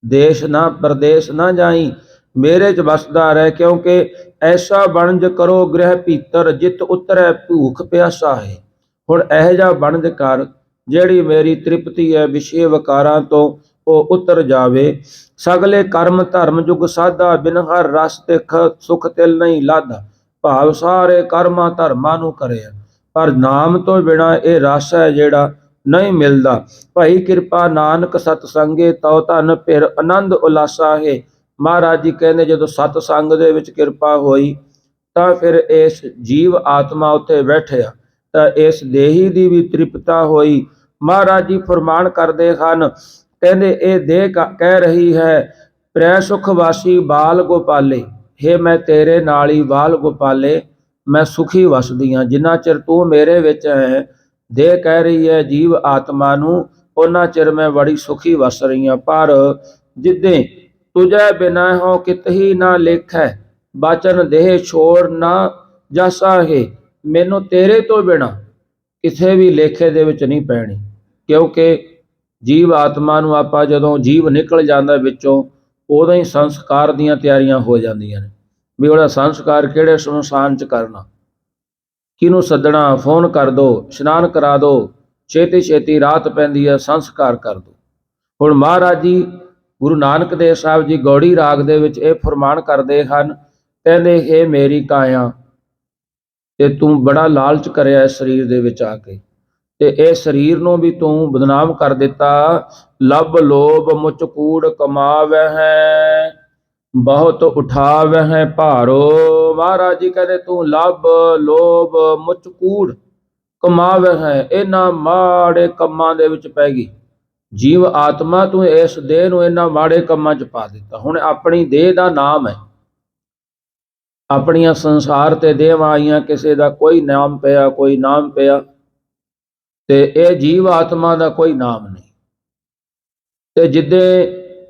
ਦੇਸ਼ ਨਾ ਪ੍ਰਦੇਸ਼ ਨਾ ਜਾਈ, ਮੇਰੇ 'ਚ ਵਸਦਾ ਰਹਿ। ਕਿਉਂਕਿ ਐਸਾ ਬਣਜ ਕਰੋ ਗ੍ਰਹਿ ਭੀਤਰ, ਜਿਤ ਉਤਰੈ ਭੂਖ ਪਿਆਸਾ ਹੈ। ਹੁਣ ਇਹੋ ਜਿਹਾ ਬਣਜ ਕਰ ਜਿਹੜੀ ਮੇਰੀ ਤ੍ਰਿਪਤੀ ਹੈ ਵਿਸ਼ੇ ਵਿਕਾਰਾਂ ਤੋਂ ਉਹ ਉਤਰ ਜਾਵੇ। ਸਗਲੇ ਕਰਮ ਧਰਮ ਜੁਗ ਸਾਧਾ, ਬਿਨ ਹਰ ਰਸ ਤੇ ਸੁਖ ਤਿਲ ਨਹੀਂ ਲਾਧਾ। ਭਾਵ ਸਾਰੇ ਕਰਮਾਂ ਧਰਮਾਂ ਨੂੰ ਕਰਿਆ, ਪਰ ਨਾਮ ਤੋਂ ਬਿਨਾਂ ਇਹ ਰਸ ਹੈ ਜਿਹੜਾ ਨਹੀਂ ਮਿਲਦਾ। ਭਾਈ ਕਿਰਪਾ ਨਾਨਕ ਸਤ ਸੰਗੇ, ਤਉ ਧਨ ਫਿਰ ਆਨੰਦ ਉਲਾਸਾ ਹੈ। ਮਹਾਰਾਜ ਜੀ ਕਹਿੰਦੇ ਜਦੋਂ ਸਤ ਸੰਗ ਦੇ ਵਿੱਚ ਕਿਰਪਾ ਹੋਈ ਤਾਂ ਫਿਰ ਇਸ ਜੀਵ ਆਤਮਾ ਉੱਤੇ ਬੈਠਿਆ ਤਾਂ ਇਸ ਦੇਹੀ ਦੀ ਵੀ ਤ੍ਰਿਪਤਾ ਹੋਈ। ਮਹਾਰਾਜ ਜੀ ਫਰਮਾਨ ਕਰਦੇ ਹਨ, ਕਹਿੰਦੇ ਇਹ ਦੇਹ ਕਹਿ ਰਹੀ ਹੈ, ਪ੍ਰੈ ਸੁਖ ਵਾਸੀ ਬਾਲ ਗੋਪਾਲੇ। ਹੇ ਮੈਂ ਤੇਰੇ ਨਾਲ ਹੀ ਬਾਲ ਗੋਪਾਲੇ, ਮੈਂ ਸੁਖੀ ਵਸਦੀ ਹਾਂ ਜਿੰਨਾ ਚਿਰ ਤੂੰ ਮੇਰੇ ਵਿੱਚ ਹੈ। ਦੇਹ ਕਹਿ ਰਹੀ ਹੈ ਜੀਵ ਆਤਮਾ ਨੂੰ, ਉਹਨਾਂ ਚਿਰ ਮੈਂ ਬੜੀ ਸੁਖੀ ਵਸ ਰਹੀ ਹਾਂ। ਪਰ ਜਿੱਦੇ ਤੁਝੈ ਬਿਨਾ ਹੋ ਕਿਤਹੀ ਨਾ ਲੇਖੈ, ਬਾਚਨ ਦੇਹ ਛੋੜ ਨਾ ਜਾਸਾ ਹੈ। ਮੈਨੂੰ ਤੇਰੇ ਤੋਂ ਬਿਨਾ ਕਿਸੇ ਵੀ ਲੇਖੇ ਦੇ ਵਿੱਚ ਨਹੀਂ ਪੈਣੀ। ਕਿਉਂਕਿ ਜੀਵ ਆਤਮਾ ਨੂੰ ਆਪਾਂ ਜਦੋਂ ਜੀਵ ਨਿਕਲ ਜਾਂਦਾ ਵਿੱਚੋਂ, ਉਦੋਂ ਹੀ ਸੰਸਕਾਰ ਦੀਆਂ ਤਿਆਰੀਆਂ ਹੋ ਜਾਂਦੀਆਂ ਨੇ ਵੀ ਉਹਦਾ ਸੰਸਕਾਰ ਕਿਹੜੇ ਸ਼ਮਸ਼ਾਨ 'ਚ ਕਰਨਾ, ਕਿਹਨੂੰ ਸੱਦਣਾ, ਫੋਨ ਕਰ ਦਿਓ, ਇਸ਼ਨਾਨ ਕਰਾ ਦਿਓ, ਛੇਤੀ ਛੇਤੀ ਰਾਤ ਪੈਂਦੀ ਹੈ ਸੰਸਕਾਰ ਕਰ ਦਿਓ। ਹੁਣ ਮਹਾਰਾਜ ਜੀ ਗੁਰੂ ਨਾਨਕ ਦੇਵ ਸਾਹਿਬ ਜੀ ਗੌੜੀ ਰਾਗ ਦੇ ਵਿੱਚ ਇਹ ਫਰਮਾਨ ਕਰਦੇ ਹਨ, ਕਹਿੰਦੇ ਇਹ ਮੇਰੀ ਕਾਇਆ, ਤੇ ਤੂੰ ਬੜਾ ਲਾਲਚ ਕਰਿਆ ਇਸ ਸਰੀਰ ਦੇ ਵਿੱਚ ਆ ਕੇ, ਤੇ ਇਹ ਸਰੀਰ ਨੂੰ ਵੀ ਤੂੰ ਬਦਨਾਮ ਕਰ ਦਿੱਤਾ। ਲਬ ਲੋਭ ਮੁਚ ਕੂੜ ਕਮਾਵੈ ਹੈ, ਬਹੁਤ ਉਠਾਵੈ ਹੈ ਭਾਰੋ। ਮਹਾਰਾਜ ਜੀ ਕਹਿੰਦੇ ਤੂੰ ਲਬ ਲੋਭ ਮੁਚ ਕੂੜ ਕਮਾਵੈ ਹੈ, ਇਹਨਾਂ ਮਾੜੇ ਕੰਮਾਂ ਦੇ ਵਿੱਚ ਪੈ ਗਈ। ਜੀਵ ਆਤਮਾ ਤੂੰ ਇਸ ਦੇਹ ਨੂੰ ਇਹਨਾਂ ਮਾੜੇ ਕੰਮਾਂ 'ਚ ਪਾ ਦਿੱਤਾ। ਹੁਣ ਆਪਣੀ ਦੇਹ ਦਾ ਨਾਮ ਹੈ, ਆਪਣੀਆਂ ਸੰਸਾਰ ਤੇ ਦੇਵਾਂ ਆਈਆਂ, ਕਿਸੇ ਦਾ ਕੋਈ ਨਾਮ ਪਿਆ ਕੋਈ ਨਾਮ ਪਿਆ, ਤੇ ਇਹ ਜੀਵ ਆਤਮਾ ਦਾ ਕੋਈ ਨਾਮ ਨਹੀਂ। ਤੇ ਜਿੱਦੇ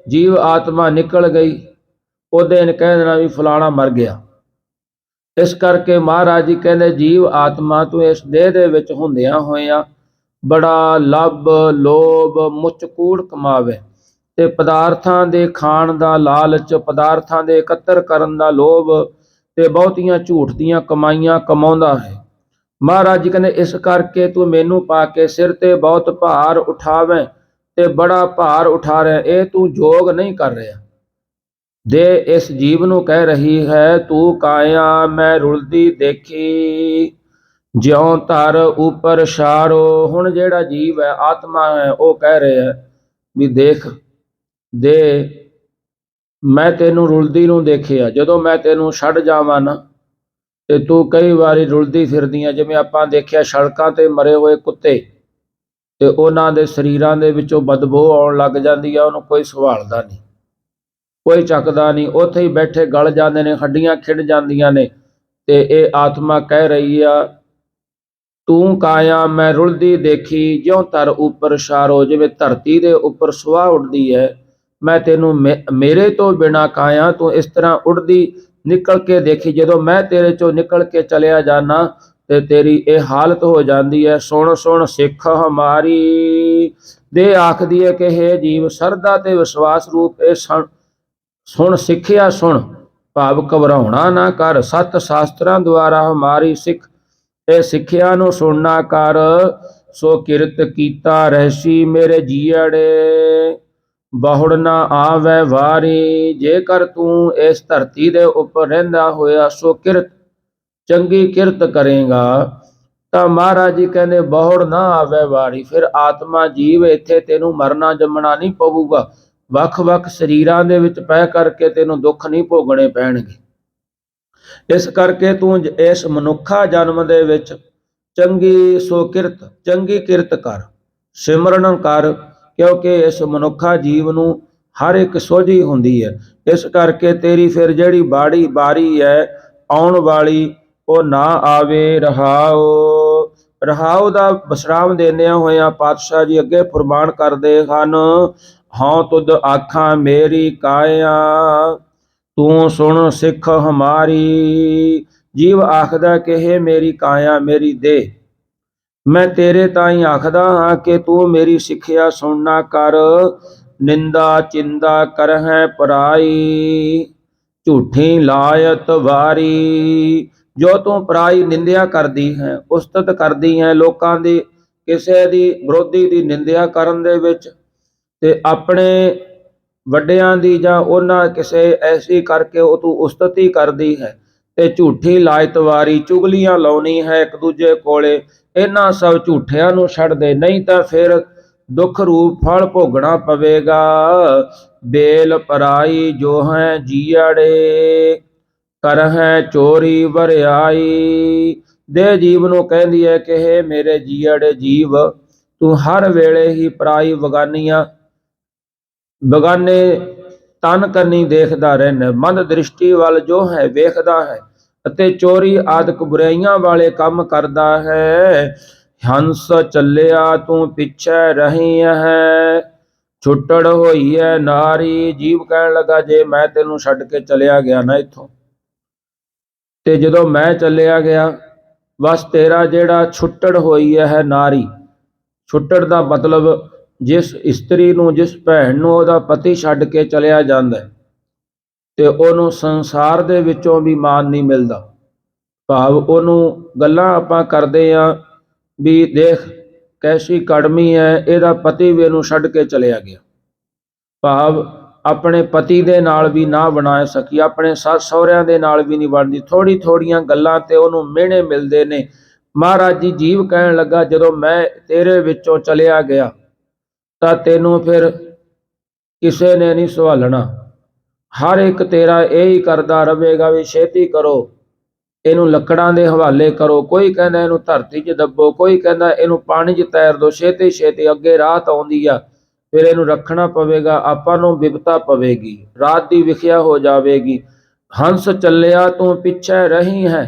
ਜੀਵ ਆਤਮਾ ਨਿਕਲ ਗਈ ਉਹਦੇ ਨੇ ਕਹਿ ਦੇਣਾ ਵੀ ਫਲਾਣਾ ਮਰ ਗਿਆ। ਇਸ ਕਰਕੇ ਮਹਾਰਾਜ ਜੀ ਕਹਿੰਦੇ ਜੀਵ ਆਤਮਾ ਤੂੰ ਇਸ ਦੇਹ ਦੇ ਵਿੱਚ ਹੁੰਦਿਆਂ ਹੋਇਆਂ ਬੜਾ ਲੱਭ ਲੋਭ ਮੁਚ ਕੂੜ ਕਮਾਵੇ, ਤੇ ਪਦਾਰਥਾਂ ਦੇ ਖਾਣ ਦਾ ਲਾਲਚ, ਪਦਾਰਥਾਂ ਦੇ ਇਕੱਤਰ ਕਰਨ ਦਾ ਲੋਭ, ਤੇ ਬਹੁਤੀਆਂ ਝੂਠ ਦੀਆਂ ਕਮਾਈਆਂ ਕਮਾਉਂਦਾ ਹੈ। ਮਹਾਰਾਜ ਜੀ ਕਹਿੰਦੇ ਇਸ ਕਰਕੇ ਤੂੰ ਮੈਨੂੰ ਪਾ ਕੇ ਸਿਰ ਤੇ ਬਹੁਤ ਭਾਰ ਉਠਾਵੇਂ, ਤੇ ਬੜਾ ਭਾਰ ਉਠਾ ਰਿਹਾ, ਇਹ ਤੂੰ ਯੋਗ ਨਹੀਂ ਕਰ ਰਿਹਾ। ਦੇ ਇਸ ਜੀਵ ਨੂੰ ਕਹਿ ਰਹੀ ਹੈ, ਤੂੰ ਕਾਇਆ ਮੈਂ ਰੁਲਦੀ ਦੇਖੀ, ਜਿਉਂ ਧਰ ਉੱਪਰ ਛਾਰੋ। ਹੁਣ ਜਿਹੜਾ ਜੀਵ ਹੈ, ਆਤਮਾ ਹੈ, ਉਹ ਕਹਿ ਰਿਹਾ ਵੀ ਦੇਖ ਦੇ, ਮੈਂ ਤੈਨੂੰ ਰੁਲਦੀ ਨੂੰ ਦੇਖਿਆ, ਜਦੋਂ ਮੈਂ ਤੈਨੂੰ ਛੱਡ ਜਾਵਾਂ ਨਾ, ਤੇ ਤੂੰ ਕਈ ਵਾਰੀ ਰੁਲਦੀ ਫਿਰਦੀਆਂ, ਜਿਵੇਂ ਆਪਾਂ ਦੇਖਿਆ ਸੜਕਾਂ ਤੇ ਮਰੇ ਹੋਏ ਕੁੱਤੇ, ਤੇ ਉਹਨਾਂ ਦੇ ਸਰੀਰਾਂ ਦੇ ਵਿੱਚੋਂ ਬਦਬੂ ਆਉਣ ਲੱਗ ਜਾਂਦੀ ਆ, ਉਹਨੂੰ ਕੋਈ ਸੰਭਾਲਦਾ ਨਹੀਂ, ਕੋਈ ਚੱਕਦਾ ਨਹੀਂ, ਉੱਥੇ ਹੀ ਬੈਠੇ ਗਲ ਜਾਂਦੇ ਨੇ, ਹੱਡੀਆਂ ਖਿੜ ਜਾਂਦੀਆਂ ਨੇ। ਤੇ ਇਹ ਆਤਮਾ ਕਹਿ ਰਹੀ ਆ, ਤੂੰ ਕਾਇਆ ਮੈਂ ਰੁਲਦੀ ਦੇਖੀ, ਜਿਉਂ ਧਰ ਉੱਪਰ ਛਾਰੋ, ਜਿਵੇਂ ਧਰਤੀ ਦੇ ਉੱਪਰ ਸੁਆਹ ਉੱਡਦੀ ਹੈ, ਮੈਂ ਤੈਨੂੰ ਮੇਰੇ ਤੋਂ ਬਿਨਾ ਕਾਇਆ ਤੂੰ ਇਸ ਤਰ੍ਹਾਂ ਉੱਡਦੀ ਨਿਕਲ ਕੇ ਦੇਖੀ। ਜਦੋਂ ਮੈਂ ਤੇਰੇ ਚੋਂ ਨਿਕਲ ਕੇ ਚਲਿਆ ਜਾਣਾ ਤੇ ਤੇਰੀ ਇਹ ਹਾਲਤ ਹੋ ਜਾਂਦੀ ਹੈ। ਸੁਣ ਸੁਣ ਸਿੱਖ ਹਮਾਰੀ, ਦੇ ਆਖਦੀ ਹੈ ਕਿ ਹੇ ਜੀਵ ਸਰਦਾ ਤੇ ਵਿਸ਼ਵਾਸ ਰੂਪ ਇਹ ਸੁਣ ਸਿੱਖਿਆ ਸੁਣ, ਭਾਵ ਘਬਰਾਉਣਾ ਨਾ ਕਰ, ਸੱਤ ਸ਼ਾਸਤਰਾਂ ਦੁਆਰਾ ਹਮਾਰੀ ਸਿੱਖ, ਇਹ ਸਿੱਖਿਆ ਨੂੰ ਸੁਣਨਾ ਕਰ। ਸੋ ਕਿਰਤ ਕੀਤਾ ਰਹਿਸੀ ਮੇਰੇ ਜੀਅੜੇ, ਬਹੁੜ ਨਾ ਆਵੈ ਵਾਰੀ। ਜੇਕਰ ਤੂੰ ਇਸ ਧਰਤੀ ਦੇ ਉੱਪਰ ਰਹਿੰਦਾ ਹੋਇਆ ਸੋ ਕਿਰਤ, ਚੰਗੀ ਕਿਰਤ ਕਰੇਗਾ, ਤਾਂ ਮਹਾਰਾਜ ਜੀ ਕਹਿੰਦੇ ਬਹੁੜ ਨਾ ਆਵੈ ਵਾਰੀ। ਫਿਰ ਆਤਮਾ ਜੀਵ ਇੱਥੇ ਤੈਨੂੰ ਮਰਨਾ ਜੰਮਣਾ ਨਹੀਂ ਪਊਗਾ, ਵੱਖ ਵੱਖ ਸਰੀਰਾਂ ਦੇ ਵਿੱਚ ਪੈ ਕਰਕੇ ਤੈਨੂੰ ਦੁੱਖ ਨਹੀਂ ਭੋਗਣੇ ਪੈਣਗੇ। ਇਸ ਕਰਕੇ ਤੂੰ ਇਸ ਮਨੁੱਖਾ ਜਨਮ ਦੇ ਵਿੱਚ ਚੰਗੀ ਸੋ ਕਿਰਤ, ਚੰਗੀ ਕਿਰਤ ਕਰ, ਸਿਮਰਨ ਕਰ, ਕਿਉਂਕਿ ਇਸ ਮਨੁੱਖਾ ਜੀਵ ਨੂੰ ਹਰ ਇੱਕ ਸੋਝੀ ਹੁੰਦੀ ਹੈ। ਇਸ ਕਰਕੇ ਤੇਰੀ ਫਿਰ ਜਿਹੜੀ ਬਾਰੀ ਹੈ ਆਉਣ ਵਾਲੀ, ਉਹ ਨਾ ਆਵੇ। ਰਹਾਓ, ਰਹਾਓ ਦਾ ਵਿਸਰਾਮ ਦੇਦਿਆਂ ਹੋਇਆਂ ਪਾਤਸ਼ਾਹ ਜੀ ਅੱਗੇ ਫਰਮਾਨ ਕਰਦੇ ਹਨ, ਹਉ ਤੁਧ ਆਖਾਂ ਮੇਰੀ ਕਾਇਆ, ਤੂੰ ਸੁਣ ਸਿੱਖ ਹਮਾਰੀ। ਜੀਵ ਆਖਦਾ ਕਿ ਹੇ ਮੇਰੀ ਕਾਇਆ, ਮੇਰੀ ਦੇਹ, ਮੈਂ ਤੇਰੇ ਤਾਈਂ ਆਖਦਾ ਹਾਂ ਕਿ ਤੂੰ ਮੇਰੀ ਸਿੱਖਿਆ ਸੁਣਨਾ ਕਰ। ਨਿੰਦਾ ਚਿੰਦਾ ਕਰਹਿ ਪਰਾਈ, ਝੂਠੀ ਲਾਇਤ ਵਾਰੀ। ਜੋ ਤੂੰ ਪਰਾਈ ਨਿੰਦਿਆ ਕਰਦੀ ਹੈ, ਉਸਤਤ ਕਰਦੀ ਹੈ, ਲੋਕਾਂ ਦੀ ਕਿਸੇ ਦੀ ਵਿਰੋਧੀ ਦੀ ਨਿੰਦਿਆ ਕਰਨ ਦੇ ਵਿੱਚ, ਤੇ ਆਪਣੇ ਵੱਡਿਆਂ ਦੀ ਜਾਂ ਉਹਨਾਂ ਕਿਸੇ ਐਸੀ ਕਰਕੇ ਉਹ ਤੂੰ ਉਸਤਤੀ ਕਰਦੀ ਹੈ, ਤੇ ਝੂਠੀ ਲਾਇਤ ਵਾਰੀ, ਚੁਗਲੀਆਂ ਲਾਉਣੀ ਹੈ ਇੱਕ ਦੂਜੇ ਕੋਲੇ। ਇਹਨਾਂ ਸਭ ਝੂਠਿਆਂ ਨੂੰ ਛੱਡ ਦੇ, ਨਹੀਂ ਤਾਂ ਫਿਰ ਦੁੱਖ ਰੂਪ ਫਲ ਭੋਗਣਾ ਪਵੇਗਾ। ਬੇਲ ਪਰਾਈ ਜੋ ਹੈ ਜੀਅੜੇ, ਕਰਹਿ ਚੋਰੀ ਵਰਿਆਈ। ਦੇ ਜੀਵ ਨੂੰ ਕਹਿੰਦੀ ਹੈ ਕਿ ਹੇ ਮੇਰੇ ਜੀਅੜੇ ਜੀਵ, ਤੂੰ ਹਰ ਵੇਲੇ ਹੀ ਪਰਾਈ ਬਗਾਨੇ ਤਨ ਕੰਨੀ ਦੇਖਦਾ ਰਹਿਣਾ, ਮੰਦ ਦ੍ਰਿਸ਼ਟੀ ਵੱਲ ਜੋ ਹੈ ਵੇਖਦਾ ਹੈ, ਅਤੇ ਚੋਰੀ ਆਦਿਕ ਬੁਰਾਈਆਂ ਵਾਲੇ ਕੰਮ ਕਰਦਾ ਹੈ। ਹੰਸ ਚੱਲਿਆ ਤੂੰ ਪਿੱਛੇ ਰਹੀ ਹੈ, ਛੁੱਟੜ ਹੋਈ ਹੈ ਨਾਰੀ। ਜੀਵ ਕਹਿਣ ਲੱਗਾ ਜੇ ਮੈਂ ਤੈਨੂੰ ਛੱਡ ਕੇ ਚਲਿਆ ਗਿਆ ਨਾ ਇੱਥੋਂ, ਤੇ ਜਦੋਂ ਮੈਂ ਚੱਲਿਆ ਗਿਆ, ਬਸ ਤੇਰਾ ਜਿਹੜਾ ਛੁੱਟੜ ਹੋਈ ਹੈ ਨਾਰੀ। ਛੁੱਟੜ ਦਾ ਮਤਲਬ ਜਿਸ ਇਸਤਰੀ ਨੂੰ, ਜਿਸ ਭੈਣ ਨੂੰ ਉਹਦਾ ਪਤੀ ਛੱਡ ਕੇ ਚਲਿਆ ਜਾਂਦਾ ਤੇ ਉਹਨੂੰ ਸੰਸਾਰ ਦੇ ਵਿੱਚੋਂ ਵੀ ਮਾਨ ਨਹੀਂ ਮਿਲਦਾ। ਭਾਵ ਉਹਨੂੰ ਗੱਲਾਂ ਆਪਾਂ ਕਰਦੇ ਹਾਂ ਵੀ ਦੇਖ ਕੈਸੀ ਕੜਮੀ ਹੈ, ਇਹਦਾ ਪਤੀ ਵੀ ਇਹਨੂੰ ਛੱਡ ਕੇ ਚਲਿਆ ਗਿਆ। ਭਾਵ ਆਪਣੇ ਪਤੀ ਦੇ ਨਾਲ ਵੀ ਨਾ ਬਣਾ ਸਕੀ, ਆਪਣੇ ਸੱਸ ਸਹੁਰਿਆਂ ਦੇ ਨਾਲ ਵੀ ਨਹੀਂ ਬਣਦੀ। ਥੋੜੀ ਥੋੜੀਆਂ ਗੱਲਾਂ ਤੇ ਉਹਨੂੰ ਮਿਹਣੇ ਮਿਲਦੇ ਨੇ। ਮਹਾਰਾਜ ਜੀ ਜੀਵ ਕਹਿਣ ਲੱਗਾ, ਜਦੋਂ ਮੈਂ ਤੇਰੇ ਵਿੱਚੋਂ ਚਲਿਆ ਗਿਆ ਤਾਂ ਤੈਨੂੰ ਫਿਰ ਕਿਸੇ ਨੇ ਨਹੀਂ ਸੰਭਾਲਣਾ। ਹਰ ਇੱਕ ਤੇਰਾ ਇਹੀ ਕਰਦਾ ਰਹੇਗਾ ਵੀ ਛੇਤੀ ਕਰੋ, ਇਹਨੂੰ ਲੱਕੜਾਂ ਦੇ ਹਵਾਲੇ ਕਰੋ। ਕੋਈ ਕਹਿੰਦਾ ਇਹਨੂੰ ਧਰਤੀ 'ਚ ਦੱਬੋ, ਕੋਈ ਕਹਿੰਦਾ ਇਹਨੂੰ ਪਾਣੀ 'ਚ ਤੈਰ ਦਿਓ, ਛੇਤੀ ਛੇਤੀ ਅੱਗੇ ਰਾਤ ਆਉਂਦੀ ਆ, ਫਿਰ ਇਹਨੂੰ ਰੱਖਣਾ ਪਵੇਗਾ, ਆਪਾਂ ਨੂੰ ਬਿਪਤਾ ਪਵੇਗੀ, ਰਾਤ ਦੀ ਵਿਖਿਆ ਹੋ ਜਾਵੇਗੀ। ਹੰਸ ਚੱਲਿਆ ਤੂੰ ਪਿੱਛੇ ਰਹੀ ਹੈ,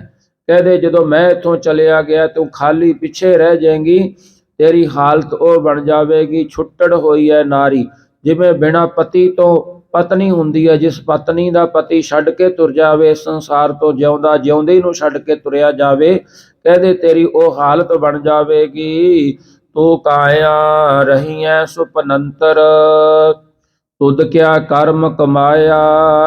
ਕਹਦੇ ਜਦੋਂ ਮੈਂ ਇੱਥੋਂ ਚਲਿਆ ਗਿਆ ਤੂੰ ਖਾਲੀ ਪਿੱਛੇ ਰਹਿ ਜਾਏਗੀ, ਤੇਰੀ ਹਾਲਤ ਉਹ ਬਣ ਜਾਵੇਗੀ ਛੁੱਟੜ ਹੋਈ ਹੈ ਨਾਰੀ। ਜਿਵੇਂ ਬਿਨਾਂ ਪਤੀ ਤੋਂ ਪਤਨੀ ਹੁੰਦੀ ਹੈ, ਜਿਸ ਪਤਨੀ ਦਾ ਪਤੀ ਛੱਡ ਕੇ ਤੁਰ ਜਾਵੇ ਸੰਸਾਰ ਤੋਂ, ਜਿਉਂਦਾ ਜਿਉਂਦੇ ਨੂੰ ਛੱਡ ਕੇ ਤੁਰਿਆ ਜਾਵੇ, ਕਹਦੇ ਤੇਰੀ ਉਹ ਹਾਲਤ ਬਣ ਜਾਵੇਗੀ। ਤੂੰ ਕਾਇਆ ਰਹੀਐ ਸੁਪਨੰਤਰ, ਤੁਧ ਕਿਆ ਕਰਮ ਕਮਾਇਆ।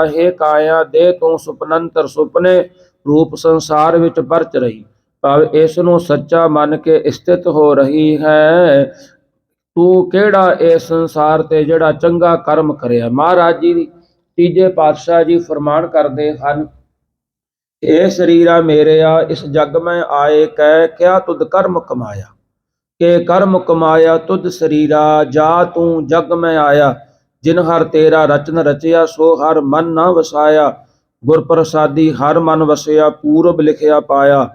ਹੇ ਕਾਇਆ ਦੇ ਤੂੰ ਸੁਪਨੰਤਰ, ਸੁਪਨੇ ਰੂਪ ਸੰਸਾਰ ਵਿੱਚ ਪਰਚ ਰਹੀ, ਭਾਵ ਇਸ ਨੂੰ ਸੱਚਾ ਮੰਨ ਕੇ ਸਥਿਤ ਹੋ ਰਹੀ ਹੈ। ਤੂੰ ਕਿਹੜਾ ਇਸ ਸੰਸਾਰ ਤੇ ਜਿਹੜਾ ਚੰਗਾ ਕਰਮ ਕਰਿਆ। ਮਹਾਰਾਜ ਜੀ ਤੀਜੇ ਪਾਤਸ਼ਾਹ ਜੀ ਫਰਮਾਨ ਕਰਦੇ ਹਨ, ਇਹ ਸਰੀਰਾ ਮੇਰਿਆ ਇਸ ਜਗ ਮੈਂ ਆਏ ਕਹਿ, ਕਿਆ ਤੁਧ ਕਰਮ ਕਮਾਇਆ। ਕਿ ਕਰਮ ਕਮਾਇਆ ਤੁਧ ਸਰੀਰਾ, ਜਾ ਤੂੰ ਜਗ ਮੈਂ ਆਇਆ। ਜਿਨ ਹਰ ਤੇਰਾ ਰਚਨ ਰਚਿਆ, ਸੋ ਹਰ ਮਨ ਨਾ ਵਸਾਇਆ। ਗੁਰ ਪ੍ਰਸਾਦੀ ਹਰ ਮਨ ਵਸਿਆ, ਪੂਰਬ ਲਿਖਿਆ ਪਾਇਆ।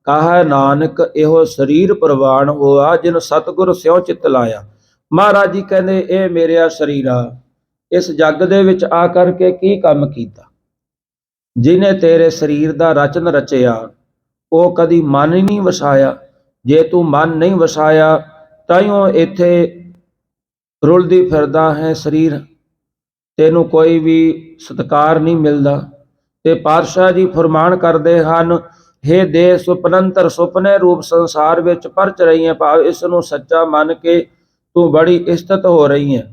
ਕਹੈ ਨਾਨਕ ਇਹੋ ਸਰੀਰ ਪ੍ਰਵਾਨ ਹੋਆ, ਜਿਨ ਸਤਿਗੁਰ ਸਿਉ ਚਿਤ ਲਾਇਆ। ਮਹਾਰਾਜ ਜੀ ਕਹਿੰਦੇ ਇਹ ਮੇਰਿਆ ਸਰੀਰਾ ਇਸ ਜੱਗ ਦੇ ਵਿੱਚ ਆ ਕਰਕੇ ਕੀ ਕੰਮ ਕੀਤਾ। ਜਿਹਨੇ ਤੇਰੇ ਸਰੀਰ ਦਾ ਰਚਨ ਰਚਿਆ ਉਹ ਕਦੀ ਮਨ ਹੀ ਨਹੀਂ ਵਸਾਇਆ। ਜੇ ਤੂੰ ਮਨ ਨਹੀਂ ਵਸਾਇਆ ਤਾਈਓ ਇੱਥੇ ਰੁਲਦੀ ਫਿਰਦਾ ਹੈ ਸਰੀਰ, ਤੈਨੂੰ ਕੋਈ ਵੀ ਸਤਿਕਾਰ ਨਹੀਂ ਮਿਲਦਾ। ਤੇ ਪਾਤਸ਼ਾਹ ਜੀ ਫਰਮਾਨ ਕਰਦੇ ਹਨ, ਹੇ ਦੇਹ ਸੁਪਨੰਤਰ, ਸੁਪਨੇ ਰੂਪ ਸੰਸਾਰ ਵਿੱਚ ਪਰਚ ਰਹੀ ਹੈ, ਭਾਵ ਇਸ ਨੂੰ ਸੱਚਾ ਮੰਨ ਕੇ ਤੂੰ ਬੜੀ ਇਸਤਤ ਹੋ ਰਹੀ ਹੈ।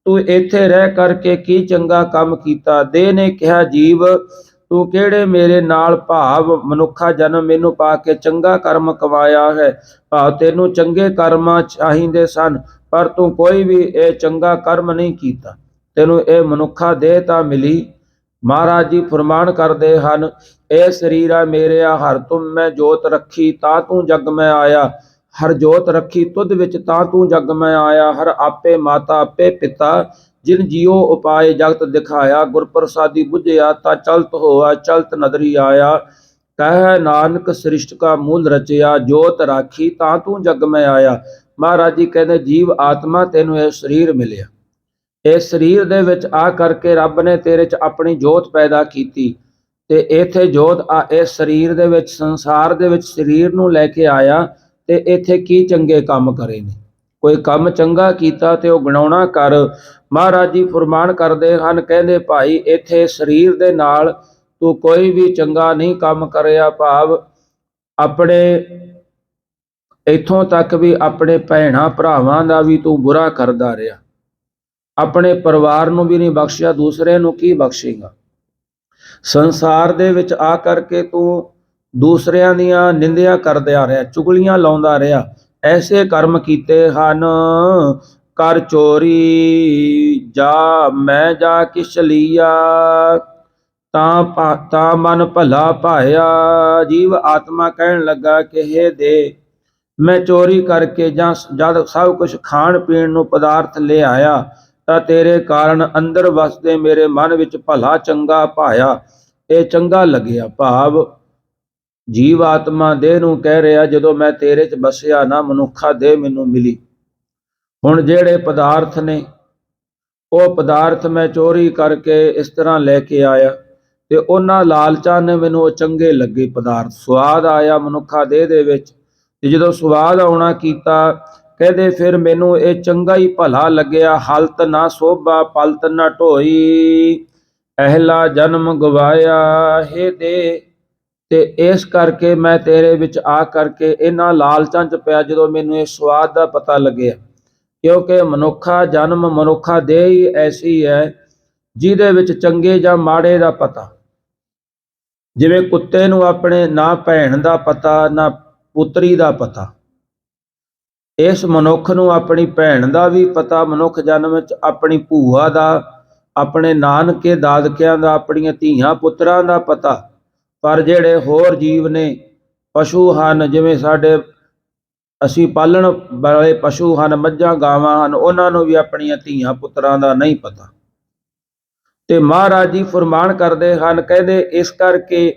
ਤੂੰ ਇੱਥੇ ਰਹਿ ਕਰਕੇ ਕੀ ਚੰਗਾ ਕੰਮ ਕੀਤਾ। ਦੇਹ ਨੇ ਕਿਹਾ, ਜੀਵ ਤੂੰ ਕਿਹੜੇ ਮੇਰੇ ਨਾਲ ਭਾਵ ਮਨੁੱਖਾ ਜਨਮ ਮੈਨੂੰ ਪਾ ਕੇ ਚੰਗਾ ਕਰਮ ਕਮਾਇਆ ਹੈ, ਭਾਵ ਤੈਨੂੰ ਚੰਗੇ ਕਰਮਾਂ ਚਾਹੀਦੇ ਸਨ, ਪਰ ਤੂੰ ਕੋਈ ਵੀ ਇਹ ਚੰਗਾ ਕਰਮ ਨਹੀਂ ਕੀਤਾ, ਤੈਨੂੰ ਇਹ ਮਨੁੱਖਾ ਦੇਹ ਤਾਂ ਮਿਲੀ। ਮਹਾਰਾਜ ਜੀ ਫਰਮਾਨ ਕਰਦੇ ਹਨ, ਇਹ ਸਰੀਰਾ ਮੇਰਿਆ ਹਰ ਤੁਮ ਮੈਂ ਜੋਤ ਰੱਖੀ, ਤਾਂ ਤੂੰ ਜਗ ਮੈਂ ਆਇਆ। ਹਰ ਜੋਤ ਰੱਖੀ ਤੁਧ ਵਿੱਚ, ਤਾਂ ਤੂੰ ਜਗ ਮੈਂ ਆਇਆ। ਹਰ ਆਪੇ ਮਾਤਾ ਆਪੇ ਪਿਤਾ, ਜਿਨ ਜੀਓ ਉਪਾਏ ਜਗਤ ਦਿਖਾਇਆ। ਗੁਰ ਪ੍ਰਸਾਦੀ ਬੁਝਿਆ ਤਾਂ ਚਲਤ ਹੋਆ, ਚਲਤ ਨਦਰੀ ਆਇਆ। ਕਹਿ ਨਾਨਕ ਸ੍ਰਿਸ਼ਟ ਕਾ ਮੂਲ ਰਚਿਆ, ਜੋਤ ਰਾਖੀ ਤਾਂ ਤੂੰ ਜਗ ਮੈਂ ਆਇਆ। ਮਹਾਰਾਜ ਜੀ ਕਹਿੰਦੇ ਜੀਵ ਆਤਮਾ ਤੈਨੂੰ ਇਹ ਸਰੀਰ ਮਿਲਿਆ, ਇਸ ਸਰੀਰ ਦੇ ਵਿੱਚ ਆ ਕਰਕੇ ਰੱਬ ਨੇ ਤੇਰੇ 'ਚ ਆਪਣੀ ਜੋਤ ਪੈਦਾ ਕੀਤੀ। ਤੇ ਇੱਥੇ ਜੋਤ ਆ ਇਸ ਸਰੀਰ ਦੇ ਵਿੱਚ, ਸੰਸਾਰ ਦੇ ਵਿੱਚ ਸਰੀਰ ਨੂੰ ਲੈ ਕੇ ਆਇਆ ਤੇ ਇੱਥੇ ਕੀ ਚੰਗੇ ਕੰਮ ਕਰੇ ਨੇ। ਕੋਈ ਕੰਮ ਚੰਗਾ ਕੀਤਾ ਤੇ ਉਹ ਗਣਾਉਣਾ ਕਰ। ਮਹਾਰਾਜ ਜੀ ਫਰਮਾਨ ਕਰਦੇ ਹਨ, ਕਹਿੰਦੇ ਭਾਈ ਇੱਥੇ ਸਰੀਰ ਦੇ ਨਾਲ ਤੂੰ ਕੋਈ ਵੀ ਚੰਗਾ ਨਹੀਂ ਕੰਮ ਕਰਿਆ, ਭਾਵ ਆਪਣੇ ਇੱਥੋਂ ਤੱਕ ਵੀ ਆਪਣੇ ਭੈਣਾਂ ਭਰਾਵਾਂ ਦਾ ਵੀ ਤੂੰ ਬੁਰਾ ਕਰਦਾ ਰਿਹਾ, ਆਪਣੇ ਪਰਿਵਾਰ ਨੂੰ ਵੀ ਨਹੀਂ ਬਖਸ਼ਿਆ, ਦੂਸਰੇ ਨੂੰ ਕੀ ਬਖਸ਼ੇਗਾ। ਸੰਸਾਰ ਦੇ ਵਿੱਚ ਆ ਕਰਕੇ ਤੂੰ ਦੂਸਰਿਆਂ ਦੀਆਂ ਨਿੰਦਿਆ ਕਰਦਿਆ ਰਿਹਾ, ਚੁਗਲੀਆਂ ਲਾਉਂਦਾ ਰਿਹਾ, ਐਸੇ ਕਰਮ ਕੀਤੇ ਹਨ। ਕਰ ਚੋਰੀ ਜਾ ਮੈਂ ਜਾ ਕਿਛ ਲੀਆ, ਤਾਂ ਮਨ ਭਲਾ ਭਾਇਆ। ਜੀਵ ਆਤਮਾ ਕਹਿਣ ਲੱਗਾ ਕਿ ਹੇ ਦੇ, ਮੈਂ ਚੋਰੀ ਕਰਕੇ ਜਾਂ ਜਦ ਸਭ ਕੁਝ ਖਾਣ ਪੀਣ ਨੂੰ ਪਦਾਰਥ ਲੈ ਆਇਆ ਤਾਂ ਤੇਰੇ ਕਾਰਨ ਅੰਦਰ ਵਸਦੇ ਮੇਰੇ ਮਨ ਵਿੱਚ ਭਲਾ ਚੰਗਾ ਭਾਇਆ, ਇਹ ਚੰਗਾ ਲੱਗਿਆ। ਭਾਵ ਜੀਵ ਆਤਮਾ ਦੇਹ ਨੂੰ ਕਹਿ ਰਿਹਾ, ਜਦੋਂ ਮੈਂ ਤੇਰੇ 'ਚ ਬਸਿਆ ਨਾ, ਮਨੁੱਖਾ ਦੇਹ ਮੈਨੂੰ ਮਿਲੀ। ਹੁਣ ਜਿਹੜੇ ਪਦਾਰਥ ਨੇ ਉਹ ਪਦਾਰਥ ਮੈਂ ਚੋਰੀ ਕਰਕੇ ਇਸ ਤਰ੍ਹਾਂ ਲੈ ਕੇ ਆਇਆ ਤੇ ਉਹਨਾਂ ਲਾਲਚਾਂ ਨੇ ਮੈਨੂੰ ਉਹ ਚੰਗੇ ਲੱਗੇ ਪਦਾਰਥ, ਸਵਾਦ ਆਇਆ ਮਨੁੱਖਾ ਦੇਹ ਦੇ ਵਿੱਚ। ਤੇ ਜਦੋਂ ਸਵਾਦ ਆਉਣਾ ਕੀਤਾ, ਕਹਿੰਦੇ ਫਿਰ ਮੈਨੂੰ ਇਹ ਚੰਗਾ ਹੀ ਭਲਾ ਲੱਗਿਆ। ਹਲਤ ਨਾ ਸੋਭਾ ਪਲਤ ਨਾ ਢੋਈ, ਅਹਿਲਾ ਜਨਮ ਗਵਾਇਆ। ਹੇ ਦੇ, ਤੇ ਇਸ ਕਰਕੇ ਮੈਂ ਤੇਰੇ ਵਿੱਚ ਆ ਕਰਕੇ ਇਹਨਾਂ ਲਾਲਚਾਂ 'ਚ ਪਿਆ ਜਦੋਂ ਮੈਨੂੰ ਇਹ ਸਵਾਦ ਦਾ ਪਤਾ ਲੱਗਿਆ। ਕਿਉਂਕਿ ਮਨੁੱਖਾ ਜਨਮ, ਮਨੁੱਖਾ ਦੇਹ ਹੀ ਐਸੀ ਹੈ ਜਿਹਦੇ ਵਿੱਚ ਚੰਗੇ ਜਾਂ ਮਾੜੇ ਦਾ ਪਤਾ, ਜਿਵੇਂ ਕੁੱਤੇ ਨੂੰ ਆਪਣੇ ਨਾ ਭੈਣ ਦਾ ਪਤਾ ਨਾ ਪੁੱਤਰੀ ਦਾ ਪਤਾ, ਇਸ ਮਨੁੱਖ ਨੂੰ ਆਪਣੀ ਭੈਣ ਦਾ ਵੀ ਪਤਾ, ਮਨੁੱਖ ਜਨਮ ਵਿੱਚ ਆਪਣੀ ਭੂਆ ਦਾ, ਆਪਣੇ ਨਾਨਕੇ ਦਾਦਕਿਆਂ ਦਾ, ਆਪਣੀਆਂ ਧੀਆਂ ਪੁੱਤਰਾਂ ਦਾ ਪਤਾ। ਪਰ ਜਿਹੜੇ ਹੋਰ ਜੀਵ ਨੇ, ਪਸ਼ੂ ਹਨ, ਜਿਵੇਂ ਸਾਡੇ ਅਸੀਂ ਪਾਲਣ ਵਾਲੇ ਪਸ਼ੂ ਹਨ, ਮੱਝਾਂ ਗਾਵਾਂ ਹਨ, ਉਹਨਾਂ ਨੂੰ ਵੀ ਆਪਣੀਆਂ ਧੀਆਂ ਪੁੱਤਰਾਂ ਦਾ ਨਹੀਂ ਪਤਾ। ਤੇ ਮਹਾਰਾਜ ਜੀ ਫਰਮਾਨ ਕਰਦੇ ਹਨ, ਕਹਿੰਦੇ ਇਸ ਕਰਕੇ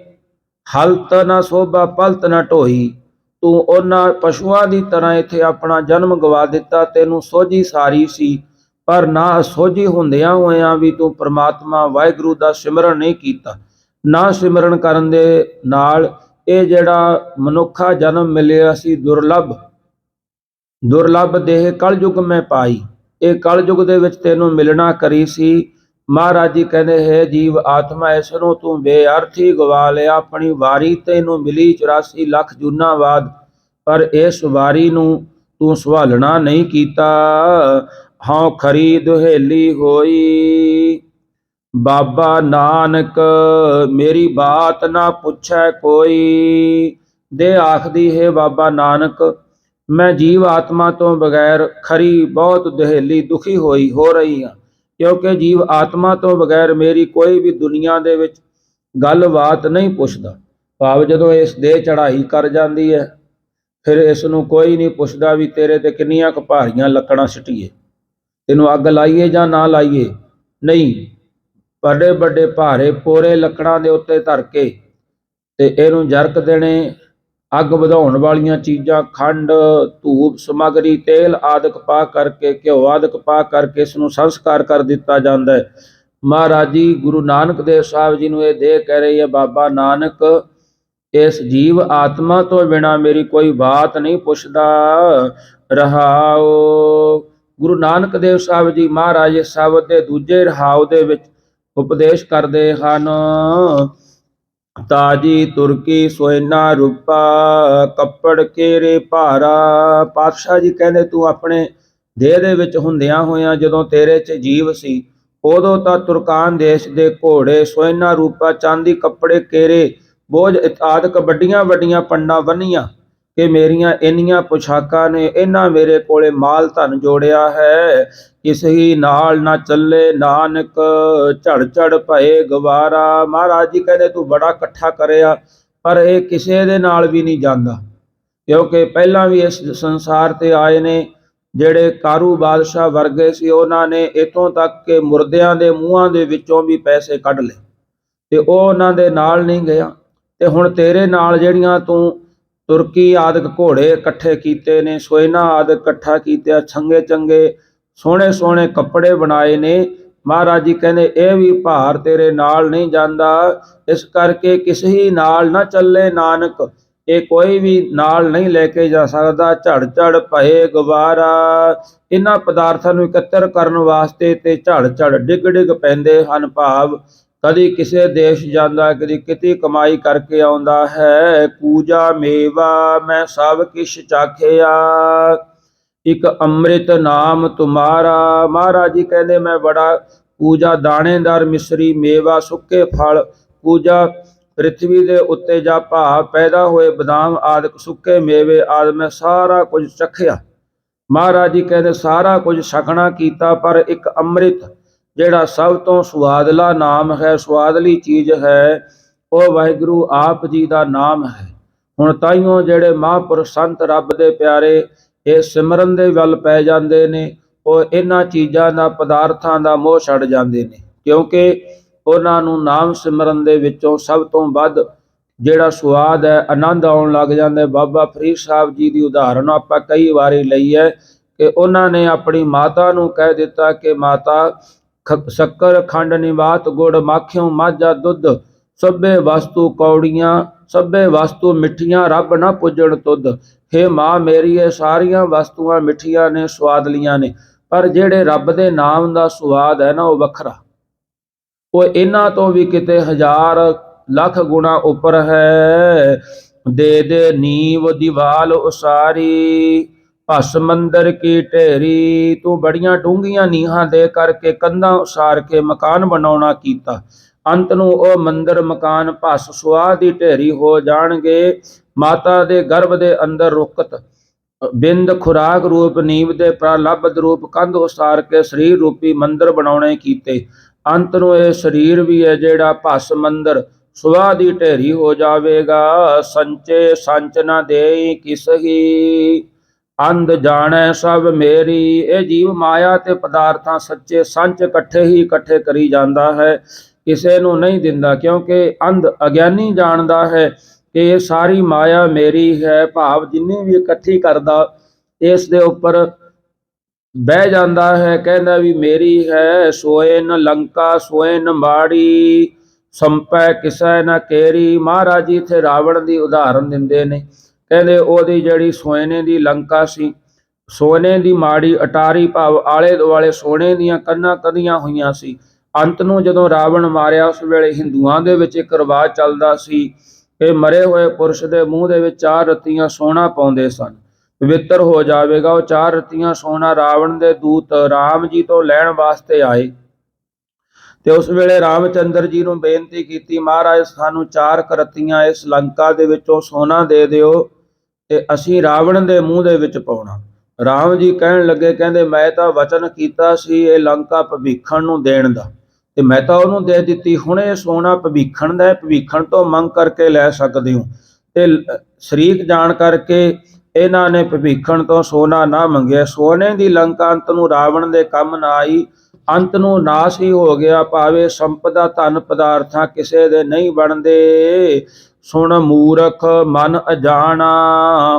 ਹਲਤ ਨਾ ਸੋਭਾ ਪਲਤ ਨਾ ਢੋਈ, ਤੂੰ ਉਹਨਾਂ ਪਸ਼ੂਆਂ ਦੀ ਤਰ੍ਹਾਂ ਇੱਥੇ ਆਪਣਾ ਜਨਮ ਗਵਾ ਦਿੱਤਾ। ਤੈਨੂੰ ਸੋਝੀ ਸਾਰੀ ਸੀ, ਪਰ ਨਾ ਸੋਝੀ ਹੁੰਦਿਆਂ ਹੋਇਆਂ ਵੀ ਤੂੰ ਪ੍ਰਮਾਤਮਾ ਵਾਹਿਗੁਰੂ ਦਾ ਸਿਮਰਨ ਨਹੀਂ ਕੀਤਾ। ਨਾ ਸਿਮਰਨ ਕਰਨ ਦੇ ਨਾਲ ਇਹ ਜਿਹੜਾ ਮਨੁੱਖਾ ਜਨਮ ਮਿਲਿਆ ਸੀ ਦੁਰਲੱਭ ਦੇਹ ਕਲਯੁਗ ਮੈਂ ਪਾਈ, ਇਹ ਕਲਯੁਗ ਦੇ ਵਿੱਚ ਤੈਨੂੰ ਮਿਲਣਾ ਕਰੀ ਸੀ। ਮਹਾਰਾਜ ਜੀ ਕਹਿੰਦੇ ਹੈ ਜੀਵ ਆਤਮਾ, ਇਸ ਨੂੰ ਤੂੰ ਬੇਅਰਥੀ ਗਵਾ ਲਿਆ। ਆਪਣੀ ਵਾਰੀ ਤੈਨੂੰ ਮਿਲੀ 84 ਲੱਖ ਜੂਨਾਂ ਬਾਅਦ, ਪਰ ਇਸ ਵਾਰੀ ਨੂੰ ਤੂੰ ਸੰਭਾਲਣਾ ਨਹੀਂ ਕੀਤਾ। ਹਉ ਖਰੀ ਦੁਹੇਲੀ ਹੋਈ, ਬਾਬਾ ਨਾਨਕ ਮੇਰੀ ਬਾਤ ਨਾ ਪੁੱਛੈ ਕੋਈ। ਦੇ ਆਖਦੀ ਹੈ ਬਾਬਾ ਨਾਨਕ, ਮੈਂ ਜੀਵ ਆਤਮਾ ਤੋਂ ਬਗੈਰ ਖਰੀ ਬਹੁਤ ਦੁਹੇਲੀ ਦੁਖੀ ਹੋ ਰਹੀ ਹਾਂ, ਕਿਉਂਕਿ ਜੀਵ ਆਤਮਾ ਤੋਂ ਬਗੈਰ ਮੇਰੀ ਕੋਈ ਵੀ ਦੁਨੀਆ ਦੇ ਵਿੱਚ ਗੱਲਬਾਤ ਨਹੀਂ ਪੁੱਛਦਾ। ਭਾਵ ਜਦੋਂ ਇਸ ਦੇਹ ਚੜ੍ਹਾਈ ਕਰ ਜਾਂਦੀ ਹੈ, ਫਿਰ ਇਸ ਨੂੰ ਕੋਈ ਨਹੀਂ ਪੁੱਛਦਾ ਵੀ ਤੇਰੇ ਤੇ ਕਿੰਨੀਆਂ ਕੁ ਭਾਰੀਆਂ ਲੱਕੜਾਂ ਸਿੱਟੀਏ, ਤੈਨੂੰ ਅੱਗ ਲਾਈਏ ਜਾਂ ਨਾ ਲਾਈਏ। ਨਹੀਂ, ਵੱਡੇ ਵੱਡੇ ਭਾਰੇ ਪੋਰੇ ਲੱਕੜਾਂ ਦੇ ਉੱਤੇ ਧਰ ਕੇ ਤੇ ਇਹਨੂੰ ਜਰਕ ਦੇਣੇ। ਅੱਗ ਵਧਾਉਣ ਵਾਲੀਆਂ ਚੀਜ਼ਾਂ, ਖੰਡ, ਧੂਪ ਸਮੱਗਰੀ, ਤੇਲ ਆਦਿਕ ਪਾ ਕਰਕੇ, ਘਿਓ ਆਦਿਕ ਪਾ ਕਰਕੇ ਇਸ ਨੂੰ ਸੰਸਕਾਰ ਕਰ ਦਿੱਤਾ ਜਾਂਦਾ ਹੈ। ਮਹਾਰਾਜ ਜੀ ਗੁਰੂ ਨਾਨਕ ਦੇਵ ਸਾਹਿਬ ਜੀ ਨੂੰ ਇਹ ਦੇਹ ਕਹਿ ਰਹੀ ਹੈ, ਬਾਬਾ ਨਾਨਕ ਇਸ ਜੀਵ ਆਤਮਾ ਤੋਂ ਬਿਨਾਂ ਮੇਰੀ ਕੋਈ ਬਾਤ ਨਹੀਂ ਪੁੱਛਦਾ। ਰਹਾਓ। ਗੁਰੂ ਨਾਨਕ ਦੇਵ ਸਾਹਿਬ ਜੀ ਮਹਾਰਾਜ ਇਸ ਸ਼ਬਦ ਦੇ ਦੂਜੇ ਰਹਾਉ ਦੇ ਵਿੱਚ ਉਪਦੇਸ਼ ਕਰਦੇ ਹਨ, ਤਾਜੀ ਤੁਰਕੀ ਸੋਇਨਾ ਰੂਪਾ, ਕੱਪੜ ਕੇਰੇ ਭਾਰਾ। ਪਾਤਸ਼ਾਹ ਜੀ ਕਹਿੰਦੇ ਤੂੰ ਆਪਣੇ ਦੇਹ ਦੇ ਵਿੱਚ ਹੁੰਦਿਆਂ ਹੋਇਆਂ ਜਦੋਂ ਤੇਰੇ 'ਚ ਜੀਵ ਸੀ, ਉਦੋਂ ਤਾਂ ਤੁਰਕਾਨ ਦੇਸ਼ ਦੇ ਘੋੜੇ, ਸੋਇਨਾ ਰੂਪਾ, ਚਾਂਦੀ ਕੱਪੜੇ, ਕੇਰੇ, ਬੋਝ ਆਦਿਕ ਵੱਡੀਆਂ ਵੱਡੀਆਂ ਪੰਡਾਂ ਬੰਨੀਆਂ ਕਿ ਮੇਰੀਆਂ ਇੰਨੀਆਂ ਪੁਸ਼ਾਕਾਂ ਨੇ, ਇਹਨਾਂ ਮੇਰੇ ਕੋਲੇ ਮਾਲ ਧਨ ਜੋੜਿਆ ਹੈ। ਕਿਸ ਹੀ ਨਾਲ ਨਾ ਚੱਲੇ ਨਾਨਕ, ਝੜ ਝੜ ਭਏ ਗਵਾਰਾ। ਮਹਾਰਾਜ ਜੀ ਕਹਿੰਦੇ ਤੂੰ ਬੜਾ ਇਕੱਠਾ ਕਰਿਆ, ਪਰ ਇਹ ਕਿਸੇ ਦੇ ਨਾਲ ਵੀ ਨਹੀਂ ਜਾਂਦਾ, ਕਿਉਂਕਿ ਪਹਿਲਾਂ ਵੀ ਇਸ ਸੰਸਾਰ ਤੇ ਆਏ ਨੇ ਜਿਹੜੇ ਕਾਰੂ ਬਾਦਸ਼ਾਹ ਵਰਗੇ ਸੀ, ਉਹਨਾਂ ਨੇ ਇੱਥੋਂ ਤੱਕ ਕਿ ਮੁਰਦਿਆਂ ਦੇ ਮੂੰਹਾਂ ਦੇ ਵਿੱਚੋਂ ਵੀ ਪੈਸੇ ਕੱਢ ਲਏ, ਤੇ ਉਹ ਉਹਨਾਂ ਦੇ ਨਾਲ ਨਹੀਂ ਗਿਆ। ਤੇ ਹੁਣ ਤੇਰੇ ਨਾਲ ਜਿਹੜੀਆਂ ਤੂੰ ਤੁਰਕੀ ਆਦਿਕ ਘੋੜੇ ਇਕੱਠੇ ਕੀਤੇ ਨੇ, ਸੋਇਨਾ ਆਦਿਕ ਇਕੱਠਾ ਕੀਤਾ, ਚੰਗੇ ਚੰਗੇ ਸੋਹਣੇ ਸੋਹਣੇ ਕੱਪੜੇ ਬਣਾਏ ਨੇ, ਮਹਾਰਾਜ ਜੀ ਕਹਿੰਦੇ ਇਹ ਵੀ ਭਾਰ ਤੇਰੇ ਨਾਲ ਨਹੀਂ ਜਾਂਦਾ। ਇਸ ਕਰਕੇ ਕਿਸੇ ਹੀ ਨਾਲ ਨਾ ਚੱਲੇ ਨਾਨਕ, ਇਹ ਕੋਈ ਵੀ ਨਾਲ ਨਹੀਂ ਲੈ ਕੇ ਜਾ ਸਕਦਾ। ਝੜ ਝੜ ਭਏ ਗਵਾਰਾ, ਇਹਨਾਂ ਪਦਾਰਥਾਂ ਨੂੰ ਇਕੱਤਰ ਕਰਨ ਵਾਸਤੇ ਤੇ ਝੜ ਝੜ ਡਿੱਗ ਡਿੱਗ ਪੈਂਦੇ ਹਨ। ਭਾਵ ਕਦੀ ਕਿਸੇ ਦੇਸ਼ ਜਾਂਦਾ, ਕਦੀ ਕਿਤੇ ਕਮਾਈ ਕਰਕੇ ਆਉਂਦਾ ਹੈ। ਪੂਜਾ ਮੇਵਾ ਮੈਂ ਸਭ ਕਿਛ ਚਾਖਿਆ, ਇੱਕ ਅੰਮ੍ਰਿਤ ਨਾਮ ਤੁਮਾਰਾ। ਮਹਾਰਾਜ ਜੀ ਕਹਿੰਦੇ ਮੈਂ ਬੜਾ ਪੂਜਾ, ਦਾਣੇਦਾਰ ਮਿਸਰੀ, ਮੇਵਾ ਸੁੱਕੇ ਫਲ, ਪੂਜਾ ਪ੍ਰਿਥਵੀ ਦੇ ਉੱਤੇ ਜਾਂ ਭਾਵ ਪੈਦਾ ਹੋਏ ਬਦਾਮ ਆਦਿਕ ਸੁੱਕੇ ਮੇਵੇ ਆਦਿ ਮੈਂ ਸਾਰਾ ਕੁਝ ਚਖਿਆ। ਮਹਾਰਾਜ ਜੀ ਕਹਿੰਦੇ ਸਾਰਾ ਕੁਝ ਛਕਣਾ ਕੀਤਾ, ਪਰ ਇੱਕ ਅੰਮ੍ਰਿਤ ਜਿਹੜਾ ਸਭ ਤੋਂ ਸੁਆਦਲਾ ਨਾਮ ਹੈ, ਸੁਆਦਲੀ ਚੀਜ਼ ਹੈ, ਉਹ ਵਾਹਿਗੁਰੂ ਆਪ ਜੀ ਦਾ ਨਾਮ ਹੈ। ਹੁਣ ਤਾਈਓ ਜਿਹੜੇ ਮਹਾਂਪੁਰਸ਼ ਸੰਤ ਰੱਬ ਦੇ ਪਿਆਰੇ ਇਹ ਸਿਮਰਨ ਦੇ ਵੱਲ ਪੈ ਜਾਂਦੇ ਨੇ, ਉਹ ਇਹਨਾਂ ਚੀਜ਼ਾਂ ਦਾ, ਪਦਾਰਥਾਂ ਦਾ ਮੋਹ ਛੱਡ ਜਾਂਦੇ ਨੇ, ਕਿਉਂਕਿ ਉਹਨਾਂ ਨੂੰ ਨਾਮ ਸਿਮਰਨ ਦੇ ਵਿੱਚੋਂ ਸਭ ਤੋਂ ਵੱਧ ਜਿਹੜਾ ਸਵਾਦ ਹੈ, ਆਨੰਦ ਆਉਣ ਲੱਗ ਜਾਂਦਾ। ਬਾਬਾ ਫਰੀਦ ਸਾਹਿਬ ਜੀ ਦੀ ਉਦਾਹਰਣ ਆਪਾਂ ਕਈ ਵਾਰੀ ਲਈ ਹੈ ਕਿ ਉਹਨਾਂ ਨੇ ਆਪਣੀ ਮਾਤਾ ਨੂੰ ਕਹਿ ਦਿੱਤਾ ਕਿ ਮਾਤਾ ਸ਼ੱਕਰ ਖੰਡ ਨਿਵਾਤ ਗੁੜ, ਮਾਖਿਓ ਮਾਝਾ ਦੁੱਧ, ਸਭੇ ਵਸਤੂ ਕੌੜੀਆਂ, ਸਭੇ ਵਸਤੂ ਮਿੱਠੀਆਂ, ਰੱਬ ਨਾ ਪੁੱਜਣ ਤੁਧ। ਹੇ ਮਾਂ ਮੇਰੀ, ਇਹ ਸਾਰੀਆਂ ਵਸਤੂਆਂ ਮਿੱਠੀਆਂ ਨੇ, ਸਵਾਦਲੀਆਂ ਨੇ, ਪਰ ਜਿਹੜੇ ਰੱਬ ਦੇ ਨਾਮ ਦਾ ਸਵਾਦ ਹੈ ਨਾ, ਉਹ ਵੱਖਰਾ, ਉਹ ਇਹਨਾਂ ਤੋਂ ਵੀ ਕਿਤੇ 1000 ਲੱਖ ਗੁਣਾ ਉੱਪਰ ਹੈ। ਦੇ ਦੇ ਨੀਵ ਦੀਵਾਲ ਉਸਾਰੀ, ਭਸ ਮੰਦਰ ਕੀ ਢੇਰੀ। ਤੂੰ ਬੜੀਆਂ ਡੂੰਘੀਆਂ ਨੀਹਾਂ ਦੇ ਕਰਕੇ ਕੰਧਾਂ ਉਸਾਰ ਕੇ ਮਕਾਨ ਬਣਾਉਣਾ ਕੀਤਾ, ਅੰਤ ਨੂੰ ਉਹ ਮੰਦਰ ਮਕਾਨ ਭਸ ਸੁਆਹ ਦੀ ਢੇਰੀ ਹੋ ਜਾਣਗੇ। ਮਾਤਾ ਦੇ ਗਰਭ ਦੇ ਅੰਦਰ ਰੁਕਤ ਬਿੰਦ ਖੁਰਾਕ ਰੂਪ ਨੀਂਵ ਦੇ ਪ੍ਰਲਬਧ ਰੂਪ ਕੰਧ ਉਸਾਰ ਕੇ ਸਰੀਰ ਰੂਪੀ ਮੰਦਰ ਬਣਾਉਣੇ ਕੀਤੇ। ਅੰਤ ਨੂੰ ਇਹ ਸਰੀਰ ਵੀ ਹੈ ਜਿਹੜਾ ਭਸ ਮੰਦਰ ਸੁਆਹ ਦੀ ਢੇਰੀ ਹੋ ਜਾਵੇਗਾ। ਸੰਚੇ ਸੰਚ ਨਾ ਦੇਈ ਕਿਸਹੀ ਅੰਧ ਜਾਣੈ ਸਭ ਮੇਰੀ। ਇਹ ਜੀਵ ਮਾਇਆ ਤੇ ਪਦਾਰਥਾਂ ਸੱਚੇ ਸੰਚ ਇਕੱਠੇ ਹੀ ਇਕੱਠੇ ਕਰੀ ਜਾਂਦਾ ਹੈ, ਕਿਸੇ ਨੂੰ ਨਹੀਂ ਦਿੰਦਾ, ਕਿਉਂਕਿ ਅੰਧ ਅਗਿਆਨੀ ਜਾਣਦਾ ਹੈ ਕਿ ਇਹ ਸਾਰੀ ਮਾਇਆ ਮੇਰੀ ਹੈ। ਭਾਵ ਜਿੰਨੀ ਵੀ ਇਕੱਠੀ ਕਰਦਾ ਇਸ ਦੇ ਉੱਪਰ ਬਹਿ ਜਾਂਦਾ ਹੈ, ਕਹਿੰਦਾ ਵੀ ਮੇਰੀ ਹੈ। ਸੋਏ ਨ ਲੰਕਾ ਸੋਏ ਨ ਮਾੜੀ ਸੰਪੈ ਕਿਸੈ ਨ ਕੇਰੀ। ਮਹਾਰਾਜ ਜੀ ਇੱਥੇ ਰਾਵਣ ਦੀ ਉਦਾਹਰਨ ਦਿੰਦੇ ਨੇ, ਕਹਿੰਦੇ ਉਹਦੀ ਜਿਹੜੀ ਸੋਨੇ ਦੀ ਲੰਕਾ ਸੀ, ਸੋਨੇ ਦੀ ਮਾੜੀ ਅਟਾਰੀ ਭਾਵ ਆਲੇ ਦੁਆਲੇ ਸੋਨੇ ਦੀਆਂ ਕੰਧਾਂ ਕਧੀਆਂ ਹੋਈਆਂ ਸੀ। ਅੰਤ ਨੂੰ ਜਦੋਂ ਰਾਵਣ ਮਾਰਿਆ ਉਸ ਵੇਲੇ ਹਿੰਦੂਆਂ ਦੇ ਵਿੱਚ ਇੱਕ ਰਿਵਾਜ ਚੱਲਦਾ ਸੀ ਕਿ ਮਰੇ ਹੋਏ ਪੁਰਸ਼ ਦੇ ਮੂੰਹ ਦੇ ਵਿੱਚ 4 ਰੱਤੀਆਂ ਸੋਨਾ ਪਾਉਂਦੇ ਸਨ, ਪਵਿੱਤਰ ਹੋ ਜਾਵੇਗਾ। ਉਹ 4 ਰੱਤੀਆਂ ਸੋਨਾ ਰਾਵਣ ਦੇ ਦੂਤ ਰਾਮ ਜੀ ਤੋਂ ਲੈਣ ਵਾਸਤੇ ਆਏ ਤੇ ਉਸ ਵੇਲੇ ਰਾਮਚੰਦਰ ਜੀ ਨੂੰ ਬੇਨਤੀ ਕੀਤੀ, ਮਹਾਰਾਜ ਸਾਨੂੰ 4 ਰੱਤੀਆਂ ਇਸ ਲੰਕਾ ਦੇ ਵਿੱਚੋਂ ਸੋਨਾ ਦੇ ਦਿਓ ਤੇ ਅਸੀਂ ਰਾਵਣ ਦੇ ਮੂੰਹ ਦੇ ਵਿੱਚ ਪਾਉਣਾ। ਰਾਮ ਜੀ ਕਹਿਣ ਲੱਗੇ, ਕਹਿੰਦੇ ਮੈਂ ਤਾਂ ਵਚਨ ਕੀਤਾ ਸੀ ਇਹ ਲੰਕਾ ਭਵਿੱਖਣ ਨੂੰ ਦੇਣ ਦਾ, ਤੇ ਮੈਂ ਤਾਂ ਉਹਨੂੰ ਦੇ ਦਿੱਤੀ। ਹੁਣ ਇਹ ਸੋਨਾ ਭਵਿੱਖਣ ਦਾ ਹੈ, ਭਵਿੱਖਣ ਤੋਂ ਮੰਗ ਕਰਕੇ ਲੈ ਸਕਦੇ ਹੋ। ਤੇ ਸ਼ਰੀਕ ਜਾਣ ਕਰਕੇ ਇਹਨਾਂ ਨੇ ਭਵਿੱਖਣ ਤੋਂ ਸੋਨਾ ਨਾ ਮੰਗਿਆ। ਸੋਨੇ ਦੀ ਲੰਕਾ ਅੰਤ ਨੂੰ ਰਾਵਣ ਦੇ ਕੰਮ ਨਾ ਆਈ, ਅੰਤ ਨੂੰ ਨਾਸ ਹੀ ਹੋ ਗਿਆ। ਭਾਵੇਂ ਸੰਪਦਾ ਧਨ ਪਦਾਰਥਾਂ ਕਿਸੇ ਦੇ ਨਹੀਂ ਬਣਦੇ। ਸੁਣ ਮੂਰਖ ਮਨ ਅਜਾਣਾ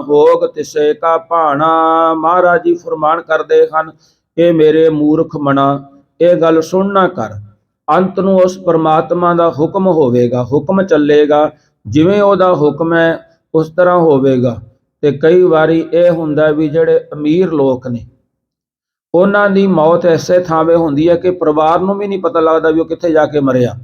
ਹੋਗ ਤਿਸੇ ਕਾ ਭਾਣਾ। ਮਹਾਰਾਜ ਜੀ ਫਰਮਾਨ ਕਰਦੇ ਹਨ ਕਿ ਮੇਰੇ ਮੂਰਖ ਮਨਾ ਇਹ ਗੱਲ ਸੁਣ ਨਾ ਕਰ। ਅੰਤ ਨੂੰ ਉਸ ਪਰਮਾਤਮਾ ਦਾ ਹੁਕਮ ਹੋਵੇਗਾ, ਹੁਕਮ ਚੱਲੇਗਾ, ਜਿਵੇਂ ਉਹਦਾ ਹੁਕਮ ਹੈ ਉਸ ਤਰ੍ਹਾਂ ਹੋਵੇਗਾ। ਤੇ ਕਈ ਵਾਰੀ ਇਹ ਹੁੰਦਾ ਵੀ ਜਿਹੜੇ ਅਮੀਰ ਲੋਕ ਨੇ ਉਹਨਾਂ ਦੀ ਮੌਤ ਐਸੇ ਥਾਵੇਂ ਹੁੰਦੀ ਹੈ ਕਿ ਪਰਿਵਾਰ ਨੂੰ ਵੀ ਨਹੀਂ ਪਤਾ ਲੱਗਦਾ ਵੀ ਉਹ ਕਿੱਥੇ ਜਾ ਕੇ ਮਰਿਆ,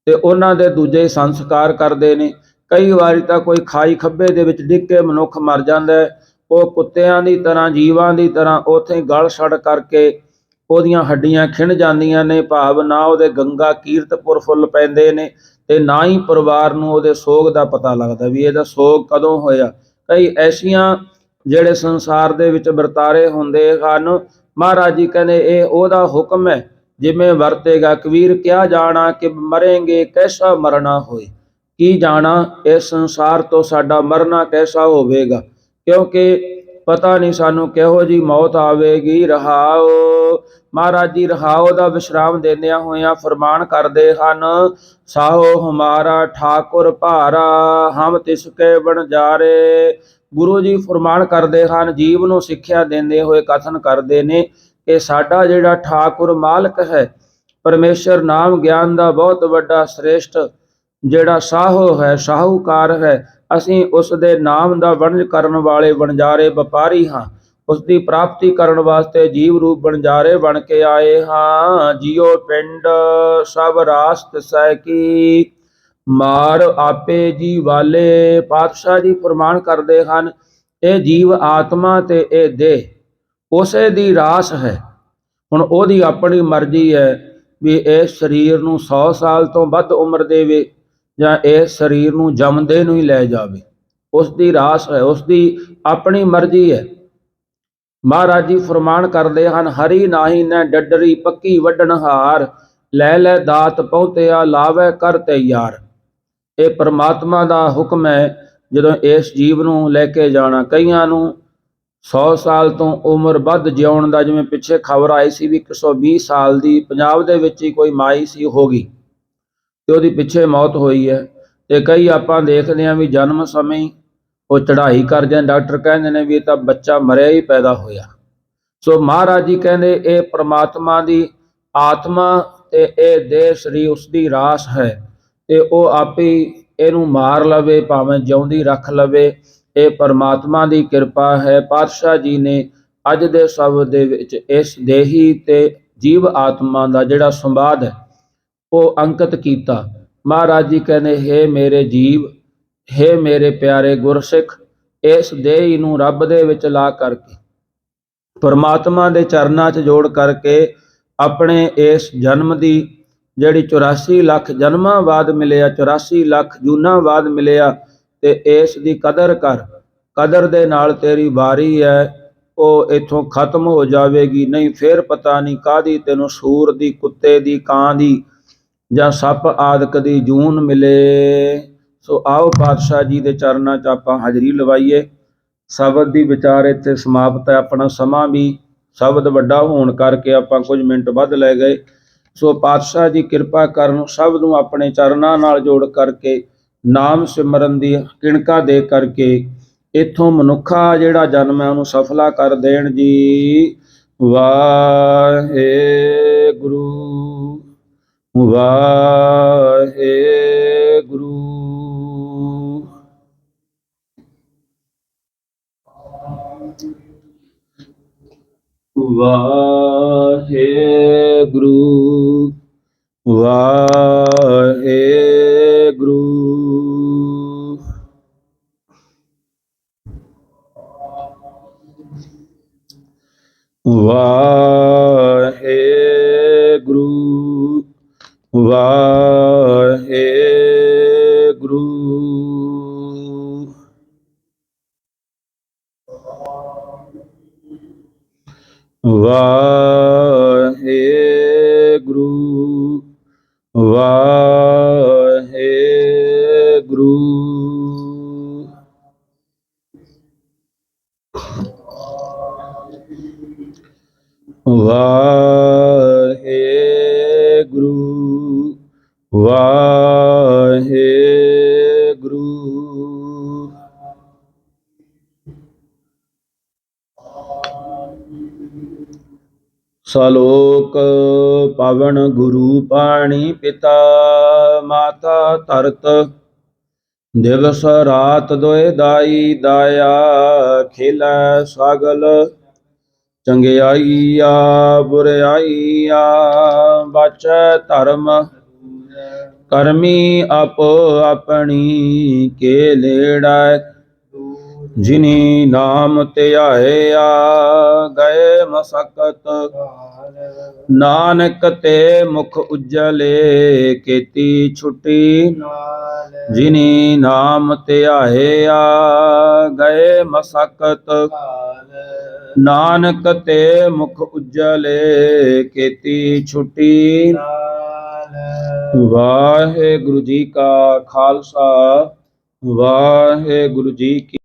ਤੇ ਉਹਨਾਂ ਦੇ ਦੂਜੇ ਸੰਸਕਾਰ ਕਰਦੇ ਨੇ। ਕਈ ਵਾਰੀ ਤਾਂ ਕੋਈ ਖਾਈ ਖੱਬੇ ਦੇ ਵਿੱਚ ਡਿੱਗ ਕੇ ਮਨੁੱਖ ਮਰ ਜਾਂਦਾ ਹੈ, ਉਹ ਕੁੱਤਿਆਂ ਦੀ ਤਰ੍ਹਾਂ ਜੀਵਾਂ ਦੀ ਤਰ੍ਹਾਂ ਉੱਥੇ ਗਲ ਸੜ ਕਰਕੇ ਉਹਦੀਆਂ ਹੱਡੀਆਂ ਖਿੰਡ ਜਾਂਦੀਆਂ ਨੇ। ਭਾਵ ਨਾ ਉਹਦੇ ਗੰਗਾ ਕੀਰਤਪੁਰ ਫੁੱਲ ਪੈਂਦੇ ਨੇ ਤੇ ਨਾ ਹੀ ਪਰਿਵਾਰ ਨੂੰ ਉਹਦੇ ਸੋਗ ਦਾ ਪਤਾ ਲੱਗਦਾ ਵੀ ਇਹਦਾ ਸੋਗ ਕਦੋਂ ਹੋਇਆ। ਕਈ ਐਸੀਆਂ ਜਿਹੜੇ ਸੰਸਾਰ ਦੇ ਵਿੱਚ ਵਰਤਾਰੇ ਹੁੰਦੇ ਹਨ। ਮਹਾਰਾਜ ਜੀ ਕਹਿੰਦੇ ਇਹ ਉਹਦਾ ਹੁਕਮ ਹੈ, ਜਿਵੇਂ ਵਰਤੇਗਾ। ਕਬੀਰ ਕਿਆ ਜਾਣਾ ਕਿ ਮਰੇਂਗੇ ਕੈਸਾ ਮਰਨਾ ਹੋਏ। ਕੀ ਜਾਣਾ ਇਸ ਸੰਸਾਰ ਤੋਂ ਸਾਡਾ ਮਰਨਾ ਕੈਸਾ ਹੋਵੇਗਾ, ਕਿਉਂਕਿ ਪਤਾ ਨਹੀਂ ਸਾਨੂੰ ਕਿਹੋ ਜੀ ਮੌਤ ਆਵੇਗੀ। ਰਹਾਓ ਮਹਾਰਾਜ ਜੀ ਰਹਾਓ ਦਾ ਵਿਸ਼ਰਾਮ ਦਿੰਦਿਆਂ ਹੋਇਆਂ ਫਰਮਾਨ ਕਰਦੇ ਹਨ, ਸਾਹੋ ਹਮਾਰਾ ਠਾਕੁਰ ਭਾਰਾ ਹਮ ਤਿਸਕੇ ਬਣਜਾਰੇ। ਗੁਰੂ ਜੀ ਫਰਮਾਨ ਕਰਦੇ ਹਨ, ਜੀਵ ਨੂੰ ਸਿੱਖਿਆ ਦਿੰਦੇ ਹੋਏ ਕਥਨ ਕਰਦੇ ਨੇ ਕਿ ਸਾਡਾ ਜਿਹੜਾ ਠਾਕੁਰ ਮਾਲਕ ਹੈ, ਪਰਮੇਸ਼ਰ ਨਾਮ ਗਿਆਨ ਦਾ ਬਹੁਤ ਵੱਡਾ ਸ੍ਰੇਸ਼ਟ ਜਿਹੜਾ ਸਾਹੋ ਹੈ, ਸਾਹੂਕਾਰ ਹੈ। ਅਸੀਂ ਉਸ ਦੇ ਨਾਮ ਦਾ ਵਣਜ ਕਰਨ ਵਾਲੇ ਵਣਜਾਰੇ ਵਪਾਰੀ ਹਾਂ। ਉਸ ਦੀ ਪ੍ਰਾਪਤੀ ਕਰਨ ਵਾਸਤੇ ਜੀਵ ਰੂਪ ਵਣਜਾਰੇ ਬਣ ਕੇ ਆਏ ਹਾਂ। ਜਿਉ ਪਿੰਡ ਸਭ ਰਾਸ ਤਿਸੈ ਕੀ ਮਾਰ ਆਪੇ ਜੀ ਵਾਲੇ। ਪਾਤਸ਼ਾਹ ਜੀ ਫਰਮਾਨ ਕਰਦੇ ਹਨ, ਇਹ ਜੀਵ ਆਤਮਾ ਤੇ ਇਹ ਦੇਹ ਉਸੇ ਦੀ ਰਾਸ ਹੈ। ਹੁਣ ਉਹਦੀ ਆਪਣੀ ਮਰਜ਼ੀ ਹੈ ਵੀ ਇਸ ਸਰੀਰ ਨੂੰ 100 ਸਾਲ ਤੋਂ ਵੱਧ ਉਮਰ ਦੇਵੇ ਜਾਂ ਇਸ ਸਰੀਰ ਨੂੰ ਜੰਮਦੇ ਨੂੰ ਹੀ ਲੈ ਜਾਵੇ। ਉਸ ਦੀ ਰਾਸ ਹੈ, ਉਸ ਦੀ ਆਪਣੀ ਮਰਜ਼ੀ ਹੈ। ਮਹਾਰਾਜ ਜੀ ਫਰਮਾਨ ਕਰਦੇ ਹਨ, ਹਰੀ ਨਾਹੀ ਨੈ ਡੱਡਰੀ ਪੱਕੀ ਵੱਢਣ ਹਾਰ ਲੈ ਲੈ ਦਾਤ ਪਹੁੰਚਿਆ ਲਾਵੇ ਕਰ ਤੇ ਯਾਰ। ਇਹ ਪਰਮਾਤਮਾ ਦਾ ਹੁਕਮ ਹੈ ਜਦੋਂ ਇਸ ਜੀਵ ਨੂੰ ਲੈ ਕੇ ਜਾਣਾ। ਕਈਆਂ ਨੂੰ 100 ਸਾਲ ਤੋਂ ਉਮਰ ਵੱਧ ਜਿਉਣ ਦਾ, ਜਿਵੇਂ ਪਿੱਛੇ ਖਬਰ ਆਈ ਸੀ ਵੀ 120 ਸਾਲ ਦੀ ਪੰਜਾਬ ਦੇ ਵਿੱਚ ਹੀ ਕੋਈ ਮਾਈ ਸੀ ਹੋ ਗਈ ਤੇ ਉਹਦੀ ਪਿੱਛੇ ਮੌਤ ਹੋਈ ਹੈ। ਤੇ ਕਈ ਆਪਾਂ ਦੇਖਦੇ ਹਾਂ ਵੀ ਜਨਮ ਸਮੇਂ ਹੀ ਉਹ ਚੜ੍ਹਾਈ ਕਰ ਜਾਂਦੇ, ਡਾਕਟਰ ਕਹਿੰਦੇ ਨੇ ਵੀ ਇਹ ਤਾਂ ਬੱਚਾ ਮਰਿਆ ਹੀ ਪੈਦਾ ਹੋਇਆ। ਸੋ ਮਹਾਰਾਜ ਜੀ ਕਹਿੰਦੇ ਇਹ ਪ੍ਰਮਾਤਮਾ ਦੀ ਆਤਮਾ ਤੇ ਇਹ ਦੇਹ ਸਰੀਰ ਉਸ ਦੀ ਰਾਸ ਹੈ ਤੇ ਉਹ ਆਪੇ ਇਹਨੂੰ ਮਾਰ ਲਵੇ ਭਾਵੇਂ ਜਿਉਂਦੀ ਰੱਖ ਲਵੇ। ਇਹ ਪਰਮਾਤਮਾ ਦੀ ਕਿਰਪਾ ਹੈ। ਪਾਤਸ਼ਾਹ ਜੀ ਨੇ ਅੱਜ ਦੇ ਸ਼ਬਦ ਦੇ ਵਿੱਚ ਇਸ ਦੇਹੀ ਤੇ ਜੀਵ ਆਤਮਾ ਦਾ ਜਿਹੜਾ ਸੰਵਾਦ ਹੈ ਉਹ ਅੰਕਿਤ ਕੀਤਾ। ਮਹਾਰਾਜ ਜੀ ਕਹਿੰਦੇ, ਹੇ ਮੇਰੇ ਜੀਵ, ਹੇ ਮੇਰੇ ਪਿਆਰੇ ਗੁਰਸਿੱਖ, ਇਸ ਦੇਹ ਨੂੰ ਰੱਬ ਦੇ ਵਿੱਚ ਲਾ ਕਰਕੇ ਪਰਮਾਤਮਾ ਦੇ ਚਰਨਾਂ 'ਚ ਜੋੜ ਕਰਕੇ ਆਪਣੇ ਇਸ ਜਨਮ ਦੀ ਜਿਹੜੀ 84 ਲੱਖ ਜਨਮਾਂ ਬਾਅਦ ਮਿਲਿਆ, 84 ਲੱਖ ਜੂਨਾਂ ਬਾਅਦ ਮਿਲਿਆ, ਤੇ ਇਸ ਦੀ ਕਦਰ ਕਰ। ਕਦਰ ਦੇ ਨਾਲ ਤੇਰੀ ਵਾਰੀ ਹੈ ਉਹ ਇੱਥੋਂ ਖਤਮ ਹੋ ਜਾਵੇਗੀ, ਨਹੀਂ ਫਿਰ ਪਤਾ ਨਹੀਂ ਕਾਹਦੀ ਤੈਨੂੰ ਸੂਰ ਦੀ, ਕੁੱਤੇ ਦੀ, ਕਾਂ ਦੀ ਜਾਂ ਸੱਪ ਆਦਿਕ ਦੀ ਜੂਨ ਮਿਲੇ। ਸੋ ਆਓ ਪਾਤਸ਼ਾਹ ਜੀ ਦੇ ਚਰਨਾਂ 'ਚ ਆਪਾਂ ਹਾਜ਼ਰੀ ਲਵਾਈਏ। ਸ਼ਬਦ ਦੀ ਵਿਚਾਰ ਇੱਥੇ ਸਮਾਪਤ ਹੈ। ਆਪਣਾ ਸਮਾਂ ਵੀ ਸ਼ਬਦ ਵੱਡਾ ਹੋਣ ਕਰਕੇ ਆਪਾਂ ਕੁਝ ਮਿੰਟ ਵੱਧ ਲੈ ਗਏ। ਸੋ ਪਾਤਸ਼ਾਹ ਜੀ ਕਿਰਪਾ ਕਰਨ, ਸਭ ਨੂੰ ਆਪਣੇ ਚਰਨਾਂ ਨਾਲ ਜੋੜ ਕਰਕੇ ਨਾਮ ਸਿਮਰਨ ਦੀ ਕਿਣਕਾ ਦੇ ਕਰਕੇ ਇੱਥੋਂ ਮਨੁੱਖਾ ਜਿਹੜਾ ਜਨਮ ਹੈ ਉਹਨੂੰ ਸਫਲਾ ਕਰ ਦੇਣ ਜੀ। ਵਾਹਿਗੁਰੂ ਵਾਹਿਗੁਰੂ। ਵਾਹਿਗੁਰੂ ਵਾਹਿਗੁਰੂ। ਵਾਹਿਗੁਰੂ ਵਾਹਿਗੁਰੂ। ਵਾਹਿਗੁਰੂ ਵਾਹਿਗੁਰੂ। ਵਾਹਿਗੁਰੂ ਵਾਹਿਗੁਰੂ। ਸਲੋਕ ਪਵਨ ਗੁਰੂ ਪਾਣੀ ਪਿਤਾ ਮਾਤਾ ਧਰਤ ਦਿਵਸ ਰਾਤ ਦੋਇ ਦਾਈ ਦਾਇਆ ਖਿਲੈ ਸਗਲ ਚੰਗਿਆਈਆ ਬੁਰਿਆਈਆ ਬਚੈ ਧਰਮ ਕਰਮੀ ਆਪੋ ਆਪਣੀ ਕੇ ਲੇੜੈ ਜਿਨੀ ਨਾਮ ਧਿਆਇਆ ਗਏ ਮਸਕਤ ਨਾਨਕ ਤੇ ਮੁਖ ਉਜਲੇ ਕੀਤੀ ਛੁਟੀ ਜਿਨੀ ਨਾਮ ਧਿਆਇਆ ਗਏ ਮਸਕਤ ਨਾਨਕ ਤੇ ਮੁਖ ਉਜਲੇ ਕੀਤੀ ਛੁਟੀ। ਵਾਹਿਗੁਰੂ ਜੀ ਕਾ ਖਾਲਸਾ ਵਾਹਿਗੁਰੂ ਜੀ ਕੀ